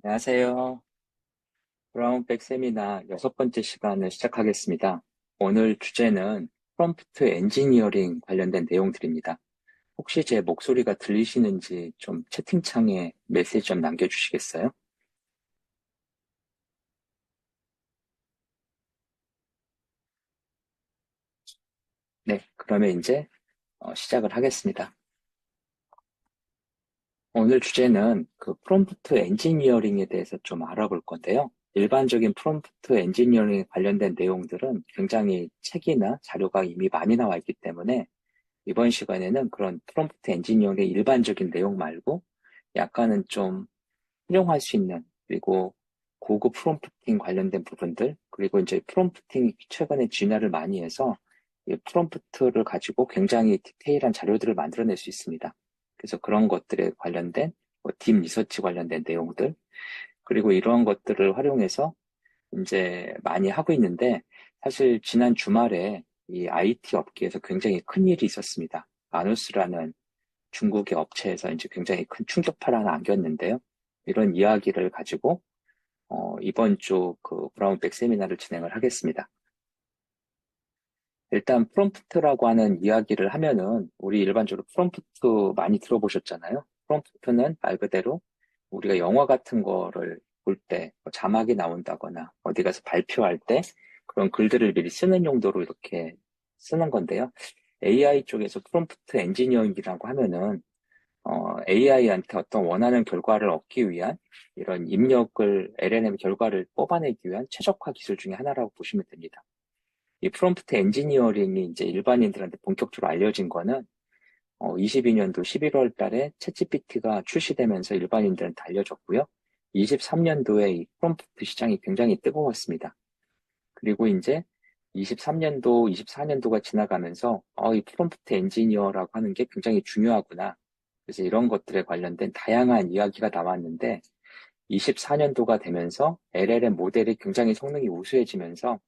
안녕하세요. 브라운백 세미나 6번째 시간을 시작하겠습니다. 오늘 주제는 프롬프트 엔지니어링 관련된 내용들입니다. 혹시 제 목소리가 들리시는지 좀 채팅창에 메시지 좀 남겨주시겠어요? 네, 그러면 이제 시작을 하겠습니다. 오늘 주제는 그 프롬프트 엔지니어링에 대해서 좀 알아볼 건데요. 일반적인 프롬프트 엔지니어링에 관련된 내용들은 굉장히 책이나 자료가 이미 많이 나와 있기 때문에 이번 시간에는 그런 프롬프트 엔지니어링의 일반적인 내용 말고 약간은 좀 활용할 수 있는, 그리고 고급 프롬프팅 관련된 부분들, 그리고 이제 프롬프팅이 최근에 진화를 많이 해서 이 프롬프트를 가지고 굉장히 디테일한 자료들을 만들어낼 수 있습니다. 그래서 그런 것들에 관련된 딥 리서치 관련된 내용들, 그리고 이러한 것들을 활용해서 이제 많이 하고 있는데, 사실 지난 주말에 이 IT 업계에서 굉장히 큰 일이 있었습니다. 마누스라는 중국의 업체에서 이제 굉장히 큰 충격파를 하나 안겼는데요. 이런 이야기를 가지고 이번 주 그 브라운백 세미나를 진행을 하겠습니다. 일단 프롬프트라고 하는 이야기를 하면은 우리 일반적으로 프롬프트 많이 들어보셨잖아요. 프롬프트는 말 그대로 우리가 영화 같은 거를 볼 때 자막이 나온다거나 어디 가서 발표할 때 그런 글들을 미리 쓰는 용도로 이렇게 쓰는 건데요. AI 쪽에서 프롬프트 엔지니어링이라고 하면은 AI한테 어떤 원하는 결과를 얻기 위한 이런 입력을 LLM 결과를 뽑아내기 위한 최적화 기술 중에 하나라고 보시면 됩니다. 이 프롬프트 엔지니어링이 이제 일반인들한테 본격적으로 알려진 거는 22년도 11월 달에 챗GPT가 출시되면서 일반인들한테 알려졌고요. 23년도에 이 프롬프트 시장이 굉장히 뜨거웠습니다. 그리고 이제 23년도, 24년도가 지나가면서 이 프롬프트 엔지니어라고 하는 게 굉장히 중요하구나. 그래서 이런 것들에 관련된 다양한 이야기가 나왔는데 24년도가 되면서 LLM 모델이 굉장히 성능이 우수해지면서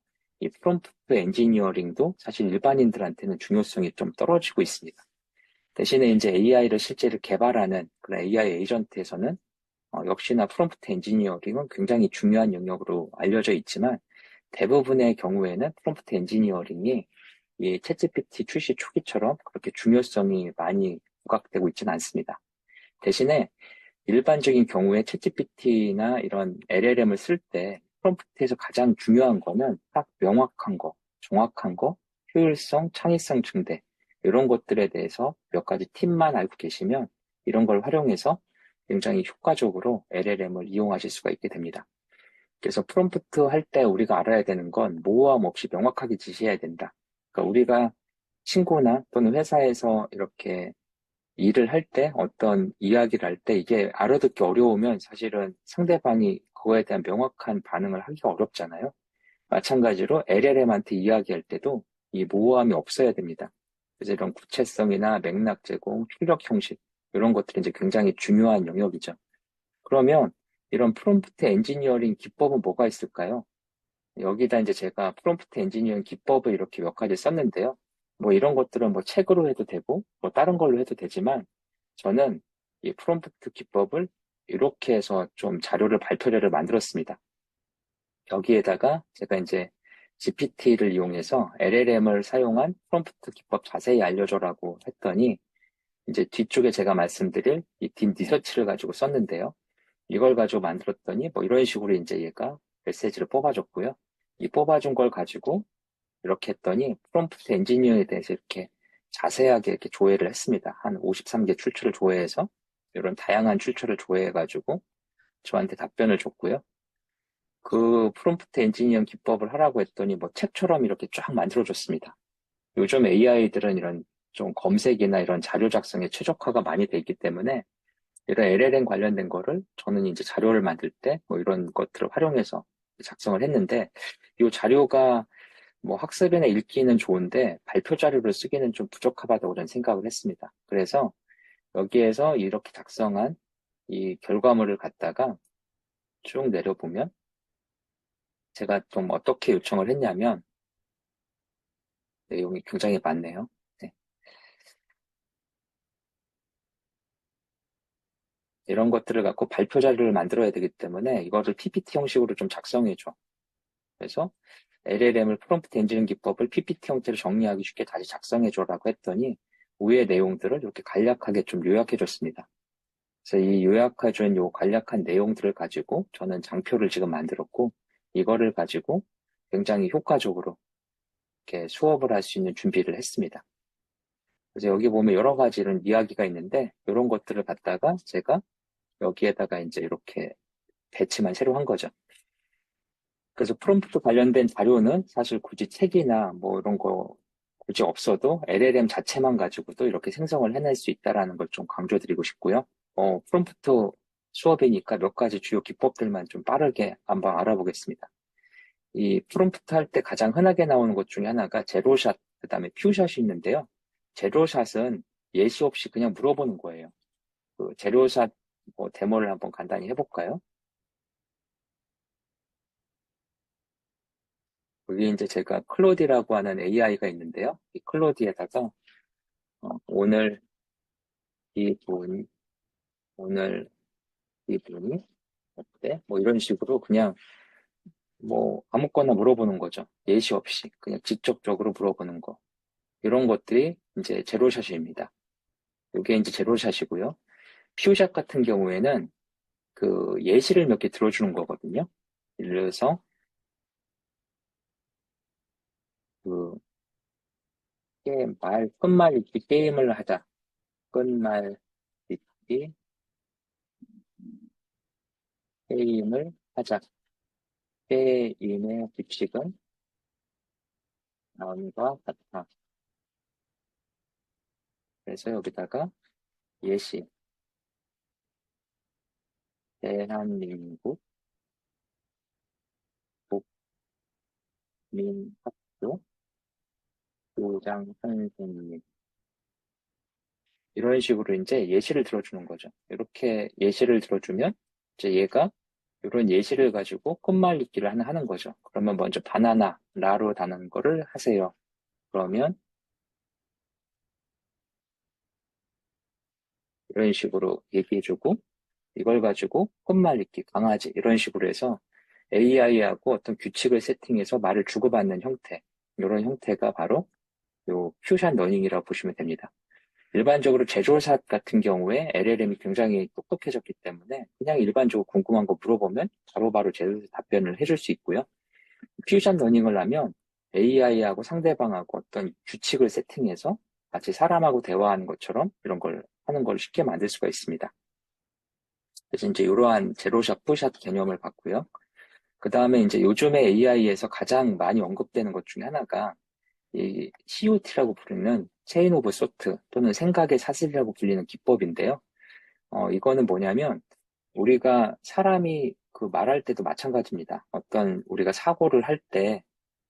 이 프롬프트 엔지니어링도 사실 일반인들한테는 중요성이 좀 떨어지고 있습니다. 대신에 이제 AI를 실제로 개발하는 그런 AI 에이전트에서는 역시나 프롬프트 엔지니어링은 굉장히 중요한 영역으로 알려져 있지만 대부분의 경우에는 프롬프트 엔지니어링이 이 챗GPT 출시 초기처럼 그렇게 중요성이 많이 부각되고 있지는 않습니다. 대신에 일반적인 경우에 챗GPT나 이런 LLM을 쓸 때 프롬프트에서 가장 중요한 거는 딱 명확한 거, 정확한 거, 효율성, 창의성 증대 이런 것들에 대해서 몇 가지 팁만 알고 계시면 이런 걸 활용해서 굉장히 효과적으로 LLM을 이용하실 수가 있게 됩니다. 그래서 프롬프트 할 때 우리가 알아야 되는 건 모호함 없이 명확하게 지시해야 된다. 그러니까 우리가 친구나 또는 회사에서 이렇게 일을 할 때 어떤 이야기를 할 때 이게 알아듣기 어려우면 사실은 상대방이 그거에 대한 명확한 반응을 하기가 어렵잖아요. 마찬가지로 LLM한테 이야기할 때도 이 모호함이 없어야 됩니다. 그래서 이런 구체성이나 맥락 제공, 출력 형식 이런 것들이 이제 굉장히 중요한 영역이죠. 그러면 이런 프롬프트 엔지니어링 기법은 뭐가 있을까요? 여기다 이제 제가 프롬프트 엔지니어링 기법을 이렇게 몇 가지 썼는데요. 뭐 이런 것들은 뭐 책으로 해도 되고, 뭐 다른 걸로 해도 되지만, 저는 이 프롬프트 기법을 이렇게 해서 좀 발표자를 만들었습니다. 여기에다가 제가 이제 GPT를 이용해서 LLM을 사용한 프롬프트 기법 자세히 알려줘라고 했더니, 이제 뒤쪽에 제가 말씀드릴 이 딥 리서치를 가지고 썼는데요. 이걸 가지고 만들었더니 뭐 이런 식으로 이제 얘가 메시지를 뽑아줬고요. 이 뽑아준 걸 가지고 이렇게 했더니 프롬프트 엔지니어에 대해서 이렇게 자세하게 이렇게 조회를 했습니다. 한 53개 출처를 조회해서 이런 다양한 출처를 조회해가지고 저한테 답변을 줬고요. 그 프롬프트 엔지니어 기법을 하라고 했더니 뭐 책처럼 이렇게 쫙 만들어줬습니다. 요즘 AI들은 이런 좀 검색이나 이런 자료 작성에 최적화가 많이 돼 있기 때문에 이런 LLM 관련된 거를 저는 이제 자료를 만들 때 뭐 이런 것들을 활용해서 작성을 했는데 이 자료가 뭐 학습이나 읽기는 좋은데 발표 자료를 쓰기는 좀 부적합하다고 저는 생각을 했습니다. 그래서 여기에서 이렇게 작성한 이 결과물을 갖다가 쭉 내려보면 제가 좀 어떻게 요청을 했냐면 내용이 굉장히 많네요. 네. 이런 것들을 갖고 발표 자료를 만들어야 되기 때문에 이거를 PPT 형식으로 좀 작성해줘. 그래서 LLM을 프롬프트 엔지니어링 기법을 PPT 형태로 정리하기 쉽게 다시 작성해줘라고 했더니 위의 내용들을 이렇게 간략하게 좀 요약해줬습니다. 그래서 이 요약해준 요 간략한 내용들을 가지고 저는 장표를 지금 만들었고 이거를 가지고 굉장히 효과적으로 이렇게 수업을 할 수 있는 준비를 했습니다. 그래서 여기 보면 여러 가지 이런 이야기가 있는데 이런 것들을 갖다가 제가 여기에다가 이제 이렇게 배치만 새로 한 거죠. 그래서 프롬프트 관련된 자료는 사실 굳이 책이나 뭐 이런 거 굳이 없어도 LLM 자체만 가지고도 이렇게 생성을 해낼 수 있다라는 걸 좀 강조드리고 싶고요. 프롬프트 수업이니까 몇 가지 주요 기법들만 좀 빠르게 한번 알아보겠습니다. 이 프롬프트 할 때 가장 흔하게 나오는 것 중에 하나가 제로샷, 그 다음에 퓨샷이 있는데요. 제로샷은 예시 없이 그냥 물어보는 거예요. 그 제로샷 뭐 데모를 한번 간단히 해볼까요? 여기 이제 제가 클로디라고 하는 AI가 있는데요. 이 클로디에다가 오늘 이 분, 오늘 이 분이 어때? 뭐 이런 식으로 그냥 뭐 아무거나 물어보는 거죠. 예시 없이 그냥 직접적으로 물어보는 거. 이런 것들이 이제 제로샷입니다. 이게 이제 제로샷이고요. 퓨샷 같은 경우에는 그 예시를 몇 개 들어주는 거거든요. 예를 들어서 그 끝말잇기 게임을 하자. 끝말잇기 게임을 하자. 게임의 규칙은 다음과 같아. 그래서 여기다가 예시, 대한민국 국민학교 교장 선생님. 이런 식으로 이제 예시를 들어주는 거죠. 이렇게 예시를 들어주면 이제 얘가 이런 예시를 가지고 끝말잇기를 하는 거죠. 그러면 먼저 바나나, 라로 다는 거를 하세요. 그러면 이런 식으로 얘기해주고 이걸 가지고 끝말잇기, 강아지 이런 식으로 해서 AI하고 어떤 규칙을 세팅해서 말을 주고받는 형태, 이런 형태가 바로 요 퓨전 러닝이라고 보시면 됩니다. 일반적으로 제조사 같은 경우에 LLM이 굉장히 똑똑해졌기 때문에 그냥 일반적으로 궁금한 거 물어보면 바로바로 제조사 답변을 해줄 수 있고요. 퓨전 러닝을 하면 AI하고 상대방하고 어떤 규칙을 세팅해서 마치 사람하고 대화하는 것처럼 이런 걸 하는 걸 쉽게 만들 수가 있습니다. 그래서 이제 이러한 제로샷, 푸샷 개념을 봤고요. 그 다음에 이제 요즘에 AI에서 가장 많이 언급되는 것 중에 하나가 이 COT라고 부르는 체인 오브 소트 또는 생각의 사슬이라고 불리는 기법인데요. 이거는 뭐냐면 우리가 사람이 그 말할 때도 마찬가지입니다. 어떤 우리가 사고를 할 때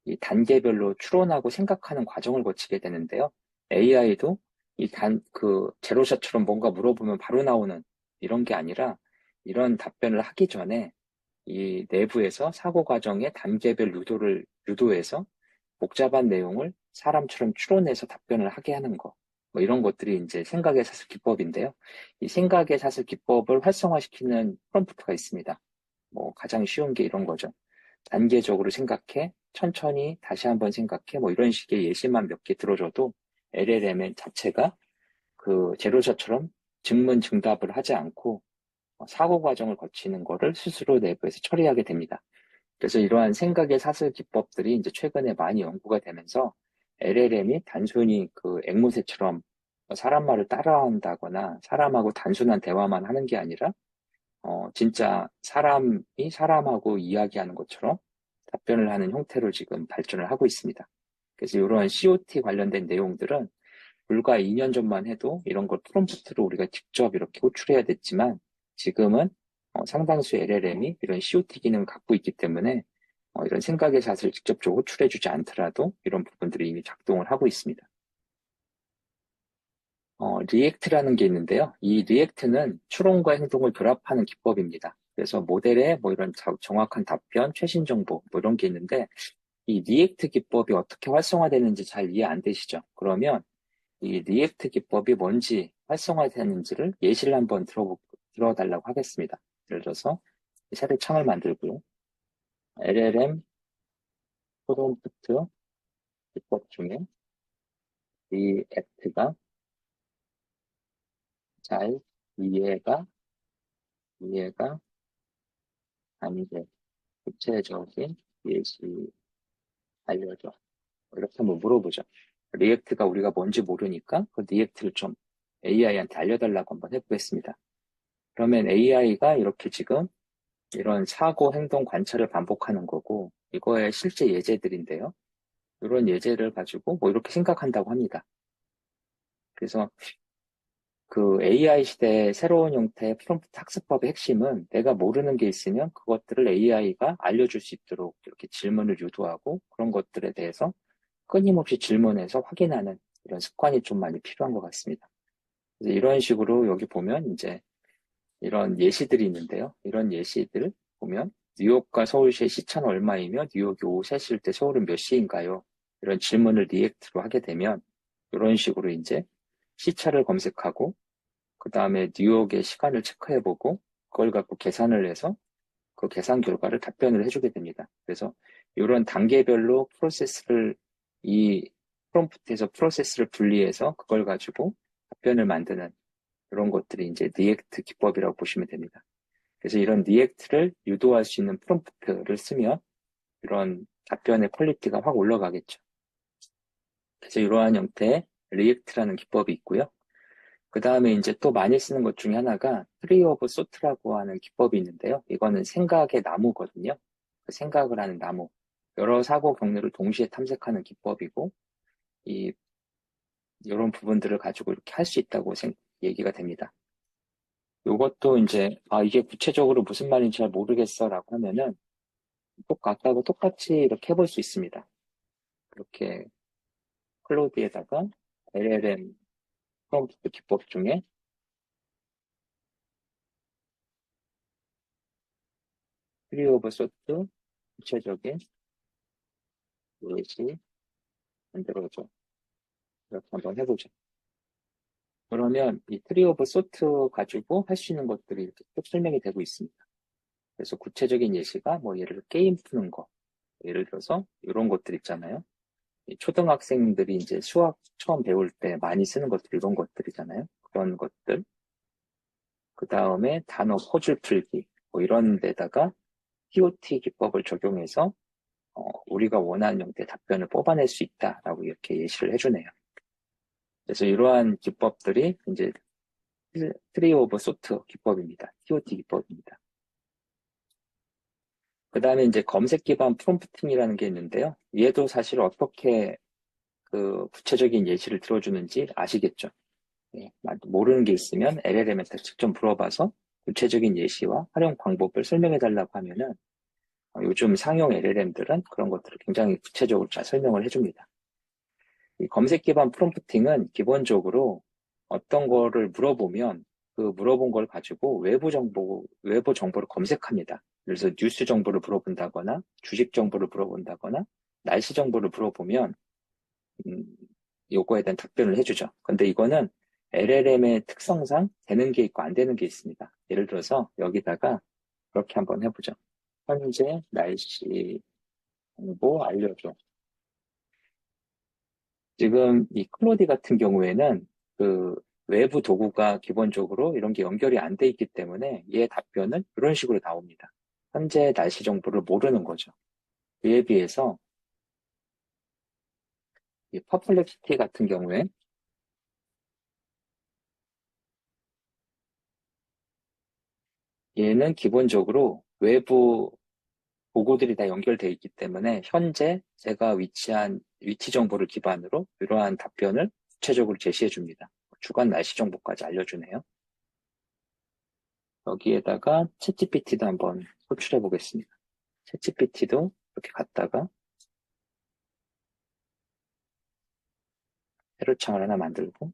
이 단계별로 추론하고 생각하는 과정을 거치게 되는데요. AI도 그 제로샷처럼 뭔가 물어보면 바로 나오는 이런 게 아니라 이런 답변을 하기 전에 이 내부에서 사고 과정의 단계별 유도해서 복잡한 내용을 사람처럼 추론해서 답변을 하게 하는 거. 뭐 이런 것들이 이제 생각의 사슬 기법인데요. 이 생각의 사슬 기법을 활성화시키는 프롬프트가 있습니다. 뭐 가장 쉬운 게 이런 거죠. 단계적으로 생각해, 천천히 다시 한번 생각해, 뭐 이런 식의 예시만 몇 개 들어줘도 LLM 자체가 그 제로샷처럼 증문증답을 하지 않고 사고 과정을 거치는 거를 스스로 내부에서 처리하게 됩니다. 그래서 이러한 생각의 사슬 기법들이 이제 최근에 많이 연구가 되면서 LLM이 단순히 그 앵무새처럼 사람 말을 따라한다거나 사람하고 단순한 대화만 하는 게 아니라 진짜 사람이 사람하고 이야기하는 것처럼 답변을 하는 형태로 지금 발전을 하고 있습니다. 그래서 이러한 COT 관련된 내용들은 불과 2년 전만 해도 이런 걸 프롬프트로 우리가 직접 이렇게 호출해야 됐지만 지금은 상당수 LLM이 이런 COT 기능을 갖고 있기 때문에 이런 생각의 샷을 직접적으로 호출해주지 않더라도 이런 부분들이 이미 작동을 하고 있습니다. 리액트라는 게 있는데요. 이 리액트는 추론과 행동을 결합하는 기법입니다. 그래서 모델에 뭐 이런 정확한 답변, 최신 정보 뭐 이런 게 있는데 이 리액트 기법이 어떻게 활성화되는지 잘 이해 안 되시죠? 그러면 이 리액트 기법이 뭔지 활성화되는지를 예시를 한번 들어달라고 하겠습니다. 예를 들어서 새로 창을 만들고요. LLM 프롬프트 기법 중에 리액트가 잘 이해가 안 돼. 구체적인 예시 알려줘. 이렇게 한번 물어보죠. 리액트가 우리가 뭔지 모르니까 그 리액트를 좀 AI한테 알려달라고 한번 해보겠습니다. 그러면 AI가 이렇게 지금 이런 사고, 행동, 관찰을 반복하는 거고, 이거의 실제 예제들인데요. 이런 예제를 가지고 뭐 이렇게 생각한다고 합니다. 그래서 그 AI 시대의 새로운 형태의 프롬프트 학습법의 핵심은 내가 모르는 게 있으면 그것들을 AI가 알려줄 수 있도록 이렇게 질문을 유도하고 그런 것들에 대해서 끊임없이 질문해서 확인하는 이런 습관이 좀 많이 필요한 것 같습니다. 그래서 이런 식으로 여기 보면 이제 이런 예시들이 있는데요. 이런 예시들 보면 뉴욕과 서울시의 시차는 얼마이며 뉴욕이 오후 3시일 때 서울은 몇 시인가요? 이런 질문을 리액트로 하게 되면 이런 식으로 이제 시차를 검색하고 그 다음에 뉴욕의 시간을 체크해보고 그걸 갖고 계산을 해서 그 계산 결과를 답변을 해주게 됩니다. 그래서 이런 단계별로 프로세스를 이 프롬프트에서 프로세스를 분리해서 그걸 가지고 답변을 만드는 이런 것들이 이제 리액트 기법이라고 보시면 됩니다. 그래서 이런 리액트를 유도할 수 있는 프롬프트를 쓰면 이런 답변의 퀄리티가 확 올라가겠죠. 그래서 이러한 형태의 리액트라는 기법이 있고요. 그 다음에 이제 또 많이 쓰는 것 중에 하나가 트리 오브 소트라고 하는 기법이 있는데요. 이거는 생각의 나무거든요. 그 생각을 하는 나무. 여러 사고 경로를 동시에 탐색하는 기법이고, 이런 부분들을 가지고 이렇게 할 수 있다고 얘기가 됩니다. 이것도 이제, 이게 구체적으로 무슨 말인지 잘 모르겠어 라고 하면은, 아까하고 똑같이 이렇게 해볼 수 있습니다. 이렇게 클로드에다가 LLM 프롬프트 기법 중에 트리 오브 소트 구체적인 예시 만들어줘. 이렇게 한번 해보죠. 그러면 이 트리 오브 소트 가지고 할 수 있는 것들이 이렇게 쭉 설명이 되고 있습니다. 그래서 구체적인 예시가 뭐 예를 들어 게임 푸는 거, 예를 들어서 이런 것들 있잖아요. 이 초등학생들이 이제 수학 처음 배울 때 많이 쓰는 것들 이런 것들이잖아요. 그런 것들. 그 다음에 단어 퍼즐 풀기 뭐 이런 데다가 TOT 기법을 적용해서 우리가 원하는 형태의 답변을 뽑아낼 수 있다라고 이렇게 예시를 해주네요. 그래서 이러한 기법들이 이제 트리 오브 소트 기법입니다. TOT 기법입니다. 그 다음에 이제 검색 기반 프롬프팅이라는 게 있는데요. 얘도 사실 어떻게 그 구체적인 예시를 들어주는지 아시겠죠? 네, 모르는 게 있으면 LLM한테 직접 물어봐서 구체적인 예시와 활용 방법을 설명해 달라고 하면은 요즘 상용 LLM들은 그런 것들을 굉장히 구체적으로 잘 설명을 해줍니다. 이 검색 기반 프롬프팅은 기본적으로 어떤 거를 물어보면 그 물어본 걸 가지고 외부 정보를 검색합니다. 그래서 뉴스 정보를 물어본다거나 주식 정보를 물어본다거나 날씨 정보를 물어보면 음, 요거에 대한 답변을 해주죠. 근데 이거는 LLM의 특성상 되는 게 있고 안 되는 게 있습니다. 예를 들어서 여기다가 그렇게 한번 해보죠. 현재 날씨 정보 알려줘. 지금 이 클로디 같은 경우에는 그 외부 도구가 기본적으로 이런 게 연결이 안 돼 있기 때문에 얘 답변은 이런 식으로 나옵니다. 현재 날씨 정보를 모르는 거죠. 이에 비해서 이 퍼플렉시티 같은 경우에 얘는 기본적으로 외부 도구들이 다 연결되어 있기 때문에 현재 제가 위치한 위치 정보를 기반으로 이러한 답변을 구체적으로 제시해 줍니다. 주간 날씨 정보까지 알려주네요. 여기에다가 챗GPT도 한번 호출해 보겠습니다. 챗GPT도 이렇게 갖다가 세로창을 하나 만들고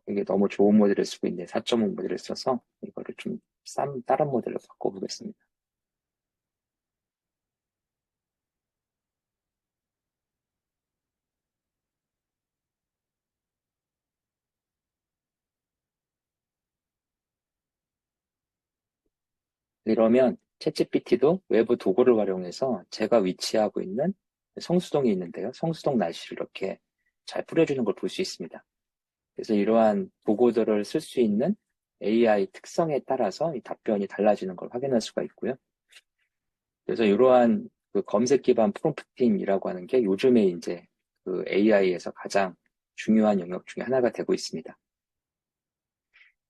이게 너무 좋은 모델을 쓰고 있는데 4.5 모델을 써서 이거를 좀 다른 모델로 바꿔보겠습니다. 이러면 챗GPT도 외부 도구를 활용해서 제가 위치하고 있는 성수동이 있는데요. 성수동 날씨를 이렇게 잘 뿌려주는 걸 볼 수 있습니다. 그래서 이러한 도구들을 쓸 수 있는 AI 특성에 따라서 이 답변이 달라지는 걸 확인할 수가 있고요. 그래서 이러한 그 검색 기반 프롬프팅이라고 하는 게 요즘에 이제 그 AI에서 가장 중요한 영역 중에 하나가 되고 있습니다.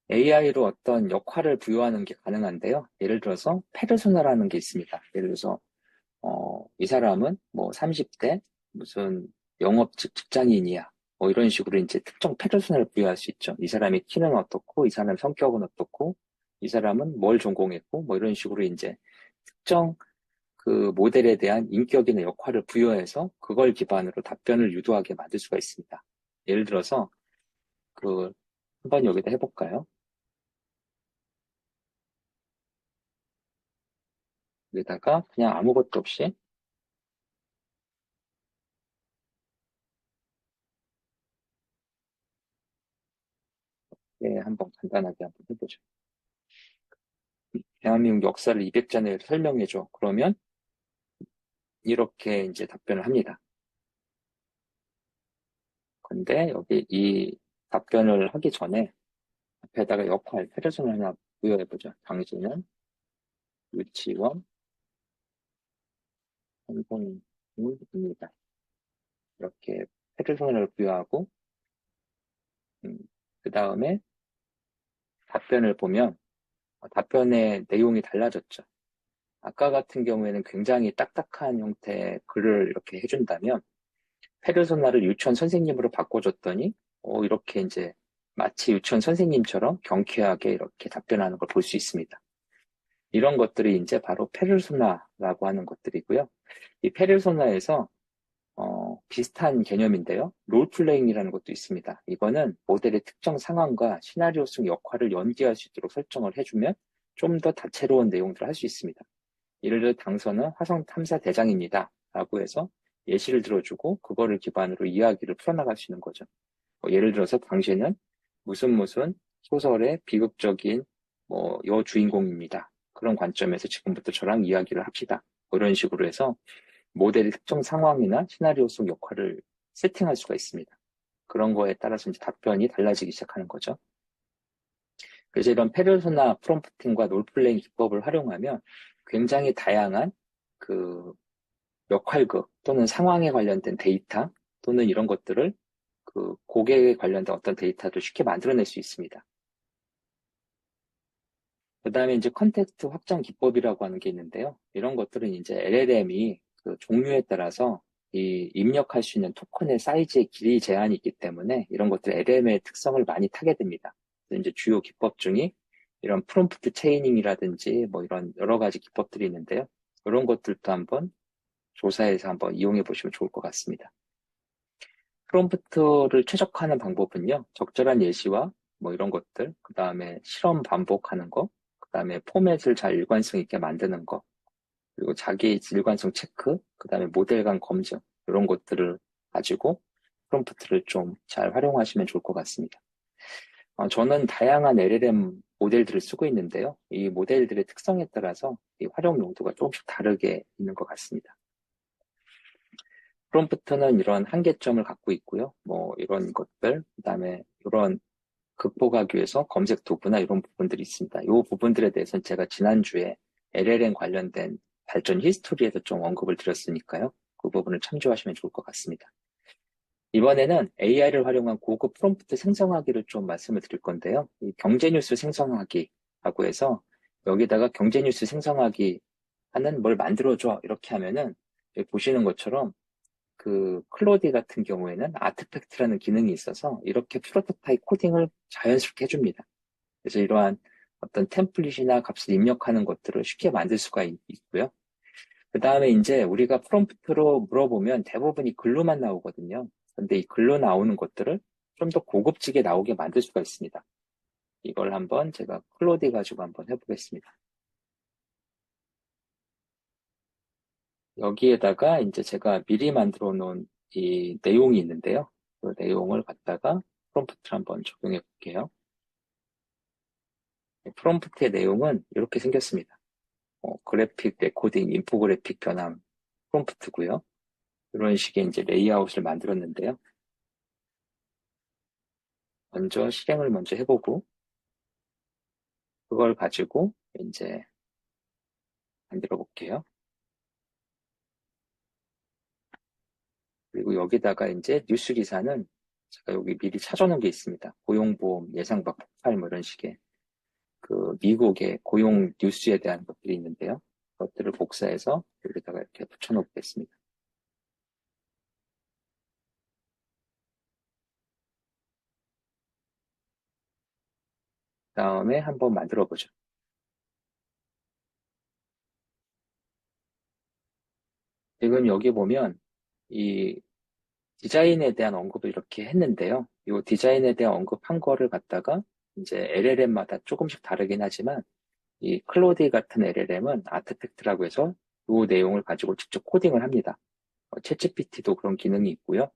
AI로 어떤 역할을 부여하는 게 가능한데요. 예를 들어서 페르소나라는 게 있습니다. 예를 들어서 이 사람은 뭐 30대 무슨 영업직 직장인이야. 뭐 이런 식으로 이제 특정 페르소나를 부여할 수 있죠. 이 사람의 키는 어떻고, 이 사람의 성격은 어떻고, 이 사람은 뭘 전공했고, 뭐 이런 식으로 이제 특정 그 모델에 대한 인격이나 역할을 부여해서 그걸 기반으로 답변을 유도하게 만들 수가 있습니다. 예를 들어서 그 한번 여기다 해볼까요? 여기다가 그냥 아무것도 없이 한번 간단하게 한번 해보죠. 대한민국 역사를 200자 내에 설명해줘. 그러면 이렇게 이제 답변을 합니다. 근데 여기 이 답변을 하기 전에 앞에다가 역할, 페르소나 하나 부여해보죠. 당신은 유치원 선생님입니다. 이렇게 페르소나를 부여하고 그 다음에 답변을 보면 답변의 내용이 달라졌죠. 아까 같은 경우에는 굉장히 딱딱한 형태의 글을 이렇게 해준다면 페르소나를 유치원 선생님으로 바꿔줬더니 이렇게 이제 마치 유치원 선생님처럼 경쾌하게 이렇게 답변하는 걸 볼 수 있습니다. 이런 것들이 이제 바로 페르소나라고 하는 것들이고요. 이 페르소나에서 비슷한 개념인데요. 롤플레잉이라는 것도 있습니다. 이거는 모델의 특정 상황과 시나리오성 역할을 연기할 수 있도록 설정을 해주면 좀 더 다채로운 내용들을 할 수 있습니다. 예를 들어 당선은 화성 탐사 대장입니다. 라고 해서 예시를 들어주고 그거를 기반으로 이야기를 풀어나갈 수 있는 거죠. 예를 들어서 당신은 무슨 소설의 비극적인 여주인공입니다. 그런 관점에서 지금부터 저랑 이야기를 합시다. 이런 식으로 해서 모델의 특정 상황이나 시나리오 속 역할을 세팅할 수가 있습니다. 그런 거에 따라서 이제 답변이 달라지기 시작하는 거죠. 그래서 이런 페르소나 프롬프팅과 롤플레잉 기법을 활용하면 굉장히 다양한 그 역할극 또는 상황에 관련된 데이터 또는 이런 것들을 그 고객에 관련된 어떤 데이터도 쉽게 만들어낼 수 있습니다. 그 다음에 이제 컨텍스트 확장 기법이라고 하는 게 있는데요. 이런 것들은 이제 LLM이 그 종류에 따라서 이 입력할 수 있는 토큰의 사이즈의 길이 제한이 있기 때문에 이런 것들 LLM의 특성을 많이 타게 됩니다. 그래서 이제 주요 기법 중에 이런 프롬프트 체이닝이라든지 뭐 이런 여러 가지 기법들이 있는데요. 이런 것들도 한번 조사해서 한번 이용해 보시면 좋을 것 같습니다. 프롬프트를 최적화하는 방법은요, 적절한 예시와 뭐 이런 것들, 그 다음에 실험 반복하는 거, 그 다음에 포맷을 잘 일관성 있게 만드는 거, 그리고 자기 일관성 체크, 그 다음에 모델 간 검증, 이런 것들을 가지고 프롬프트를 좀 잘 활용하시면 좋을 것 같습니다. 저는 다양한 LLM 모델들을 쓰고 있는데요. 이 모델들의 특성에 따라서 이 활용 용도가 조금씩 다르게 있는 것 같습니다. 프롬프트는 이런 한계점을 갖고 있고요. 뭐 이런 것들, 그 다음에 이런 극복하기 위해서 검색 도구나 이런 부분들이 있습니다. 이 부분들에 대해서는 제가 지난주에 LLM 관련된 발전 히스토리에서 좀 언급을 드렸으니까요. 그 부분을 참조하시면 좋을 것 같습니다. 이번에는 AI를 활용한 고급 프롬프트 생성하기를 좀 말씀을 드릴 건데요. 이 경제뉴스 생성하기라고 해서 여기다가 경제뉴스 생성하기 하는 뭘 만들어줘 이렇게 하면은 여기 보시는 것처럼 그 클로디 같은 경우에는 아트팩트라는 기능이 있어서 이렇게 프로토타입 코딩을 자연스럽게 해줍니다. 그래서 이러한 어떤 템플릿이나 값을 입력하는 것들을 쉽게 만들 수가 있고요. 그 다음에 이제 우리가 프롬프트로 물어보면 대부분이 글로만 나오거든요. 근데 이 글로 나오는 것들을 좀 더 고급지게 나오게 만들 수가 있습니다. 이걸 한번 제가 클로디 가지고 한번 해보겠습니다. 여기에다가 이제 제가 미리 만들어 놓은 이 내용이 있는데요. 그 내용을 갖다가 프롬프트를 한번 적용해 볼게요. 프롬프트의 내용은 이렇게 생겼습니다. 그래픽 레코딩, 인포그래픽 변환 프롬프트고요. 이런 식의 이제 레이아웃을 만들었는데요. 먼저 실행을 먼저 해보고 그걸 가지고 이제 만들어 볼게요. 그리고 여기다가 이제 뉴스 기사는 제가 여기 미리 찾아놓은 게 있습니다. 고용보험 예상박 폭발 뭐 이런 식의 그 미국의 고용 뉴스에 대한 것들이 있는데요. 그것들을 복사해서 여기다가 이렇게 붙여놓겠습니다. 다음에 한번 만들어 보죠. 지금 여기 보면 이 디자인에 대한 언급을 이렇게 했는데요. 이 디자인에 대한 언급한 거를 갖다가 이제 LLM마다 조금씩 다르긴 하지만 이 클로디 같은 LLM은 아트팩트라고 해서 이 내용을 가지고 직접 코딩을 합니다. 챗GPT도 그런 기능이 있고요.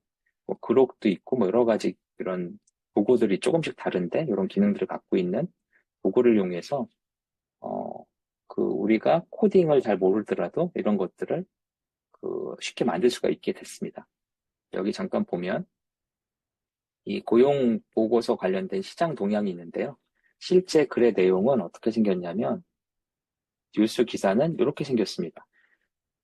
뭐 그록도 있고 뭐 여러 가지 이런 도구들이 조금씩 다른데 이런 기능들을 갖고 있는 도구를 이용해서 그 우리가 코딩을 잘 모르더라도 이런 것들을 그 쉽게 만들 수가 있게 됐습니다. 여기 잠깐 보면 이 고용 보고서 관련된 시장 동향이 있는데요. 실제 글의 내용은 어떻게 생겼냐면 뉴스 기사는 이렇게 생겼습니다.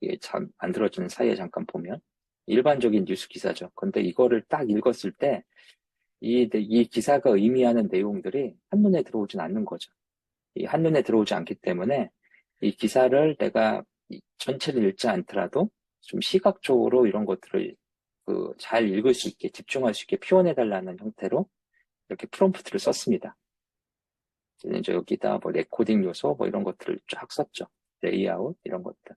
이게 참 만들어지는 사이에 잠깐 보면 일반적인 뉴스 기사죠. 근데 이거를 딱 읽었을 때 이 기사가 의미하는 내용들이 한눈에 들어오진 않는 거죠. 이 한눈에 들어오지 않기 때문에 이 기사를 내가 전체를 읽지 않더라도 좀 시각적으로 이런 것들을 그 잘 읽을 수 있게 집중할 수 있게 표현해달라는 형태로 이렇게 프롬프트를 썼습니다. 이제 여기다 뭐 레코딩 요소 뭐 이런 것들을 쫙 썼죠. 레이아웃 이런 것들.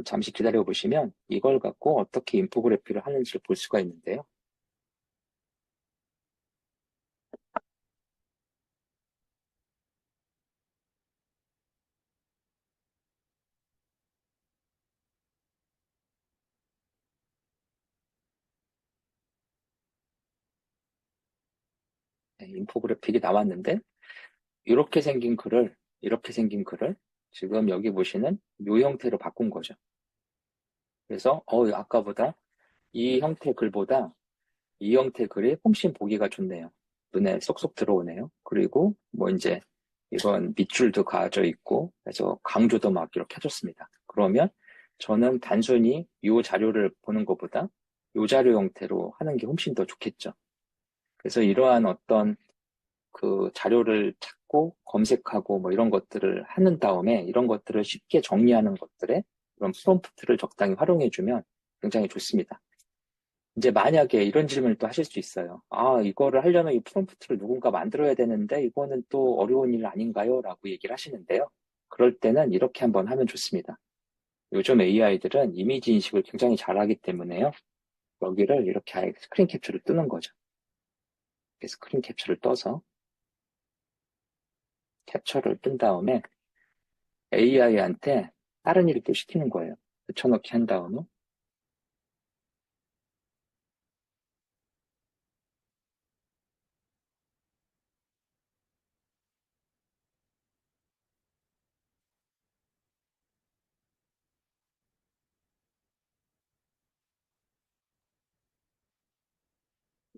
잠시 기다려 보시면 이걸 갖고 어떻게 인포그래피를 하는지를 볼 수가 있는데요. 네, 인포그래픽이 나왔는데 이렇게 생긴 글을 지금 여기 보시는 이 형태로 바꾼 거죠. 그래서 아까보다 이 형태 글보다 이 형태 글이 훨씬 보기가 좋네요. 눈에 쏙쏙 들어오네요. 그리고 뭐 이제 이건 밑줄도 가져 있고 그래서 강조도 막 이렇게 해줬습니다. 그러면 저는 단순히 이 자료를 보는 것보다 이 자료 형태로 하는 게 훨씬 더 좋겠죠. 그래서 이러한 어떤 그 자료를 찾고 검색하고 뭐 이런 것들을 하는 다음에 이런 것들을 쉽게 정리하는 것들에 그런 프롬프트를 적당히 활용해주면 굉장히 좋습니다. 이제 만약에 이런 질문을 또 하실 수 있어요. 아, 이거를 하려면 이 프롬프트를 누군가 만들어야 되는데 이거는 또 어려운 일 아닌가요? 라고 얘기를 하시는데요. 그럴 때는 이렇게 한번 하면 좋습니다. 요즘 AI들은 이미지 인식을 굉장히 잘하기 때문에요. 여기를 이렇게 아예 스크린 캡처를 뜨는 거죠. 이렇게 스크린 캡처를 떠서 캡처를 뜬 다음에 AI한테 다른 일을 또 시키는 거예요. 붙여넣기 한 다음에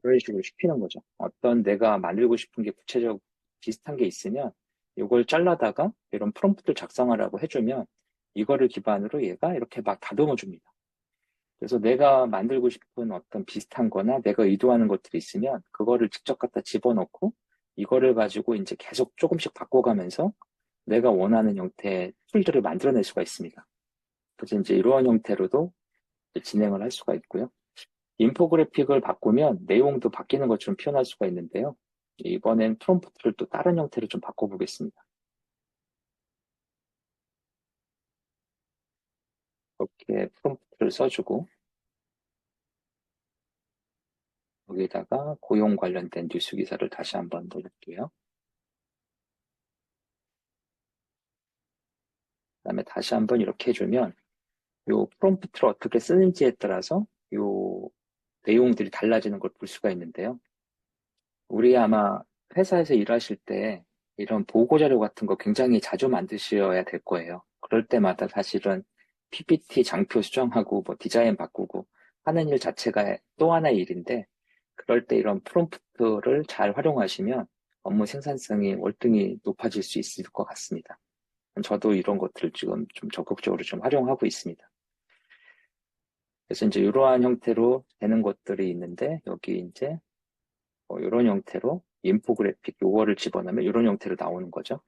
이런 식으로 시키는 거죠. 어떤 내가 만들고 싶은 게 구체적 비슷한 게 있으면 이걸 잘라다가 이런 프롬프트를 작성하라고 해주면 이거를 기반으로 얘가 이렇게 막 다듬어 줍니다. 그래서 내가 만들고 싶은 어떤 비슷한 거나 내가 의도하는 것들이 있으면 그거를 직접 갖다 집어넣고 이거를 가지고 이제 계속 조금씩 바꿔가면서 내가 원하는 형태의 툴들을 만들어낼 수가 있습니다. 그래서 이제 이러한 형태로도 진행을 할 수가 있고요. 인포그래픽을 바꾸면 내용도 바뀌는 것처럼 표현할 수가 있는데요. 이번엔 프롬프트를 또 다른 형태로 좀 바꿔보겠습니다. 이렇게 프롬프트를 써주고 여기다가 고용 관련된 뉴스 기사를 다시 한번 넣을게요. 그다음에 다시 한번 이렇게 해주면 요 프롬프트를 어떻게 쓰는지에 따라서 요 내용들이 달라지는 걸 볼 수가 있는데요. 우리 아마 회사에서 일하실 때 이런 보고자료 같은 거 굉장히 자주 만드셔야 될 거예요. 그럴 때마다 사실은 PPT 장표 수정하고 뭐 디자인 바꾸고 하는 일 자체가 또 하나의 일인데 그럴 때 이런 프롬프트를 잘 활용하시면 업무 생산성이 월등히 높아질 수 있을 것 같습니다. 저도 이런 것들을 지금 좀 적극적으로 좀 활용하고 있습니다. 그래서 이제 이러한 형태로 되는 것들이 있는데 여기 이제 이런 형태로 인포그래픽 요거를 집어넣으면 이런 형태로 나오는 거죠.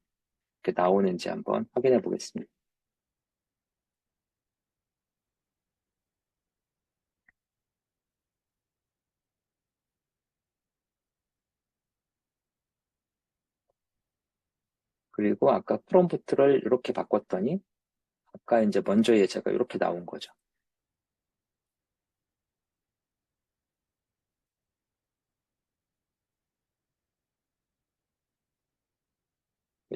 이렇게 나오는지 한번 확인해 보겠습니다. 그리고 아까 프롬프트를 이렇게 바꿨더니 아까 이제 먼저 예제가 이렇게 나온 거죠.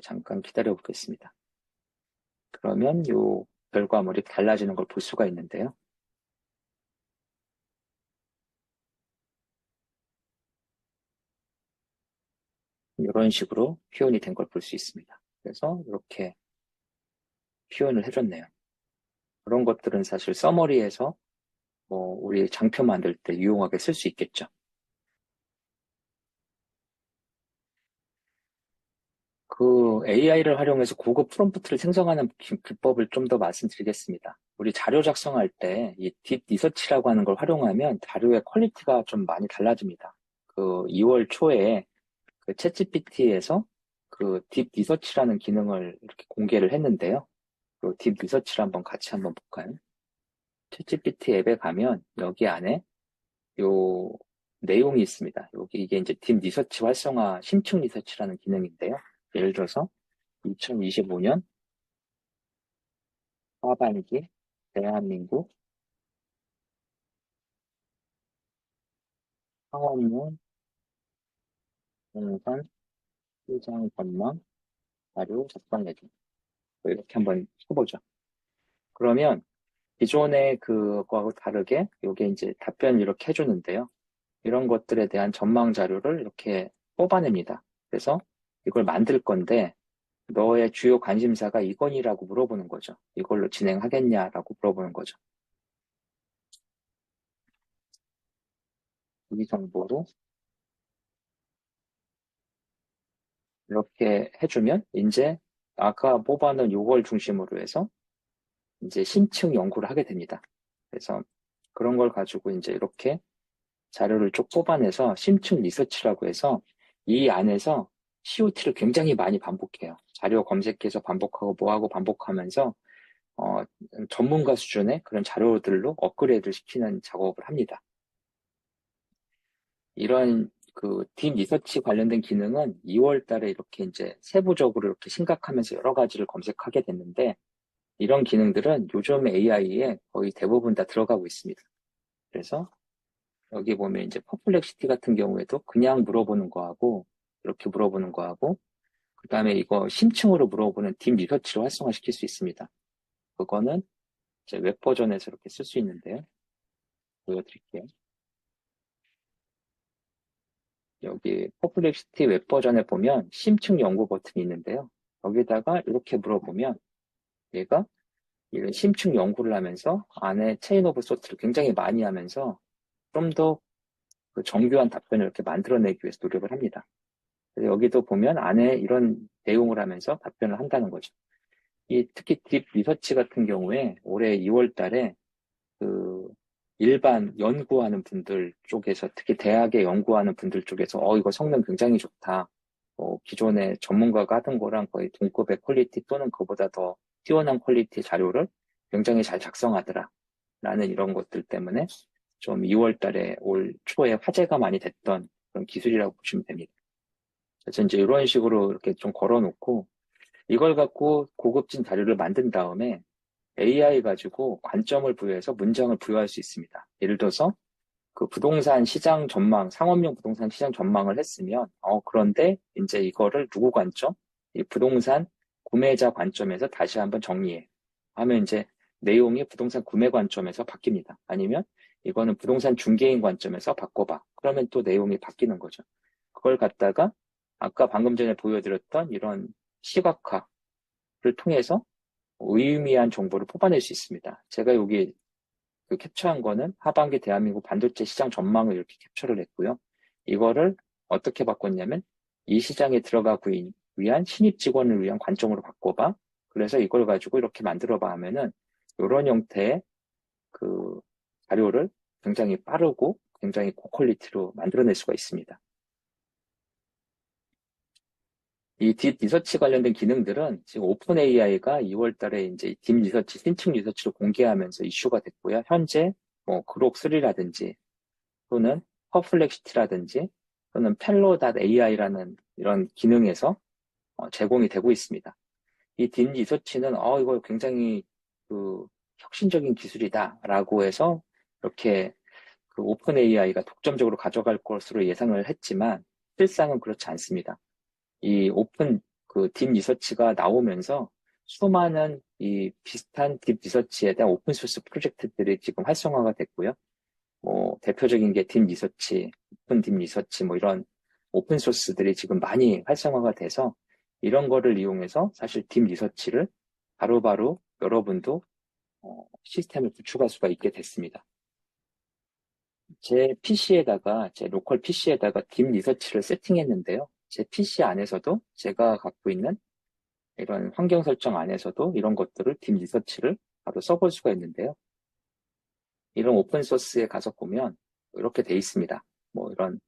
잠깐 기다려 보겠습니다. 그러면 요 결과물이 달라지는 걸 볼 수가 있는데요. 이런 식으로 표현이 된 걸 볼 수 있습니다. 그래서 이렇게 표현을 해줬네요. 그런 것들은 사실 서머리에서 우리 장표 만들 때 유용하게 쓸 수 있겠죠. 그 AI를 활용해서 고급 프롬프트를 생성하는 기법을 좀 더 말씀드리겠습니다. 우리 자료 작성할 때 이 딥 리서치라고 하는 걸 활용하면 자료의 퀄리티가 좀 많이 달라집니다. 그 2월 초에 그 챗GPT에서 그 딥 리서치라는 기능을 이렇게 공개를 했는데요. 그 딥 리서치를 한번 같이 한번 볼까요? 챗GPT 앱에 가면 여기 안에 요 내용이 있습니다. 여기 이게 이제 딥 리서치 활성화 심층 리서치라는 기능인데요. 예를 들어서 2025년 하반기 대한민국 창업용 동산 시장 전망 자료 작성해줘. 뭐 이렇게 한번 해보죠. 그러면 기존의 그거하고 다르게 이게 이제 답변 이렇게 해주는데요. 이런 것들에 대한 전망 자료를 이렇게 뽑아냅니다. 그래서 이걸 만들 건데 너의 주요 관심사가 이건이라고 물어보는 거죠. 이걸로 진행하겠냐라고 물어보는 거죠. 이 정보로 이렇게 해주면 이제 아까 뽑아놓은 요걸 중심으로 해서 이제 심층 연구를 하게 됩니다. 그래서 그런 걸 가지고 이제 이렇게 자료를 쭉 뽑아내서 심층 리서치라고 해서 이 안에서 COT를 굉장히 많이 반복해요. 자료 검색해서 반복하고 뭐하고 반복하면서 어, 전문가 수준의 그런 자료들로 업그레이드 시키는 작업을 합니다. 이런 그 딥 리서치 관련된 기능은 2월 달에 이렇게 이제 세부적으로 이렇게 심각하면서 여러 가지를 검색하게 됐는데 이런 기능들은 요즘 AI에 거의 대부분 다 들어가고 있습니다. 그래서 여기 보면 이제 퍼플렉시티 같은 경우에도 그냥 물어보는 거하고 이렇게 물어보는 거하고 그 다음에 이거 심층으로 물어보는 딥 리서치를 활성화시킬 수 있습니다. 그거는 이제 웹 버전에서 이렇게 쓸 수 있는데요. 보여드릴게요. 여기 퍼플렉시티 웹 버전에 보면 심층 연구 버튼이 있는데요. 여기다가 이렇게 물어보면 얘가 이런 심층 연구를 하면서 안에 체인 오브 소트를 굉장히 많이 하면서 좀 더 그 정교한 답변을 이렇게 만들어내기 위해서 노력을 합니다. 여기도 보면 안에 이런 내용을 하면서 답변을 한다는 거죠. 특히 딥 리서치 같은 경우에 올해 2월 달에 그 일반 연구하는 분들 쪽에서 특히 대학에 연구하는 분들 쪽에서 이거 성능 굉장히 좋다. 기존의 전문가가 하던 거랑 거의 동급의 퀄리티 또는 그보다 더 뛰어난 퀄리티 자료를 굉장히 잘 작성하더라. 라는 이런 것들 때문에 좀 2월 달에 올 초에 화제가 많이 됐던 그런 기술이라고 보시면 됩니다. 그래서 이제 이런 식으로 이렇게 좀 걸어놓고 이걸 갖고 고급진 자료를 만든 다음에 AI 가지고 관점을 부여해서 문장을 부여할 수 있습니다. 예를 들어서 그 부동산 시장 전망, 상업용 부동산 시장 전망을 했으면, 그런데 이제 이거를 누구 관점? 이 부동산 구매자 관점에서 다시 한번 정리해. 하면 이제 내용이 부동산 구매 관점에서 바뀝니다. 아니면 이거는 부동산 중개인 관점에서 바꿔봐. 그러면 또 내용이 바뀌는 거죠. 그걸 갖다가 아까 방금 전에 보여드렸던 이런 시각화를 통해서 의미한 정보를 뽑아낼 수 있습니다. 제가 여기 그 캡처한 거는 하반기 대한민국 반도체 시장 전망을 이렇게 캡처를 했고요. 이거를 어떻게 바꿨냐면 이 시장에 들어가기 위한 신입 직원을 위한 관점으로 바꿔봐. 그래서 이걸 가지고 이렇게 만들어봐 하면은 이런 형태의 그 자료를 굉장히 빠르고 굉장히 고퀄리티로 만들어낼 수가 있습니다. 이 딥 리서치 관련된 기능들은 지금 오픈 AI가 2월 달에 이제 딥 리서치, 신축 리서치를 공개하면서 이슈가 됐고요. 현재 뭐 그록 3라든지 또는 퍼플렉시티라든지 또는 펠로.ai라는 이런 기능에서 제공이 되고 있습니다. 이 딥 리서치는 이거 굉장히 그 혁신적인 기술이다라고 해서 이렇게 그 오픈 AI가 독점적으로 가져갈 것으로 예상을 했지만 실상은 그렇지 않습니다. 이 오픈 그 딥 리서치가 나오면서 수많은 이 비슷한 딥 리서치에 대한 오픈소스 프로젝트들이 지금 활성화가 됐고요. 뭐 대표적인 게 딥 리서치, 오픈 딥 리서치 뭐 이런 오픈소스들이 지금 많이 활성화가 돼서 이런 거를 이용해서 사실 딥 리서치를 바로바로 여러분도 시스템을 구축할 수가 있게 됐습니다. 제 PC에다가, 제 로컬 PC에다가 딥 리서치를 세팅했는데요. 제 PC 안에서도 제가 갖고 있는 이런 환경 설정 안에서도 이런 것들을 딥 리서치를 바로 써볼 수가 있는데요. 이런 오픈소스에 가서 보면 이렇게 돼 있습니다. 뭐 이런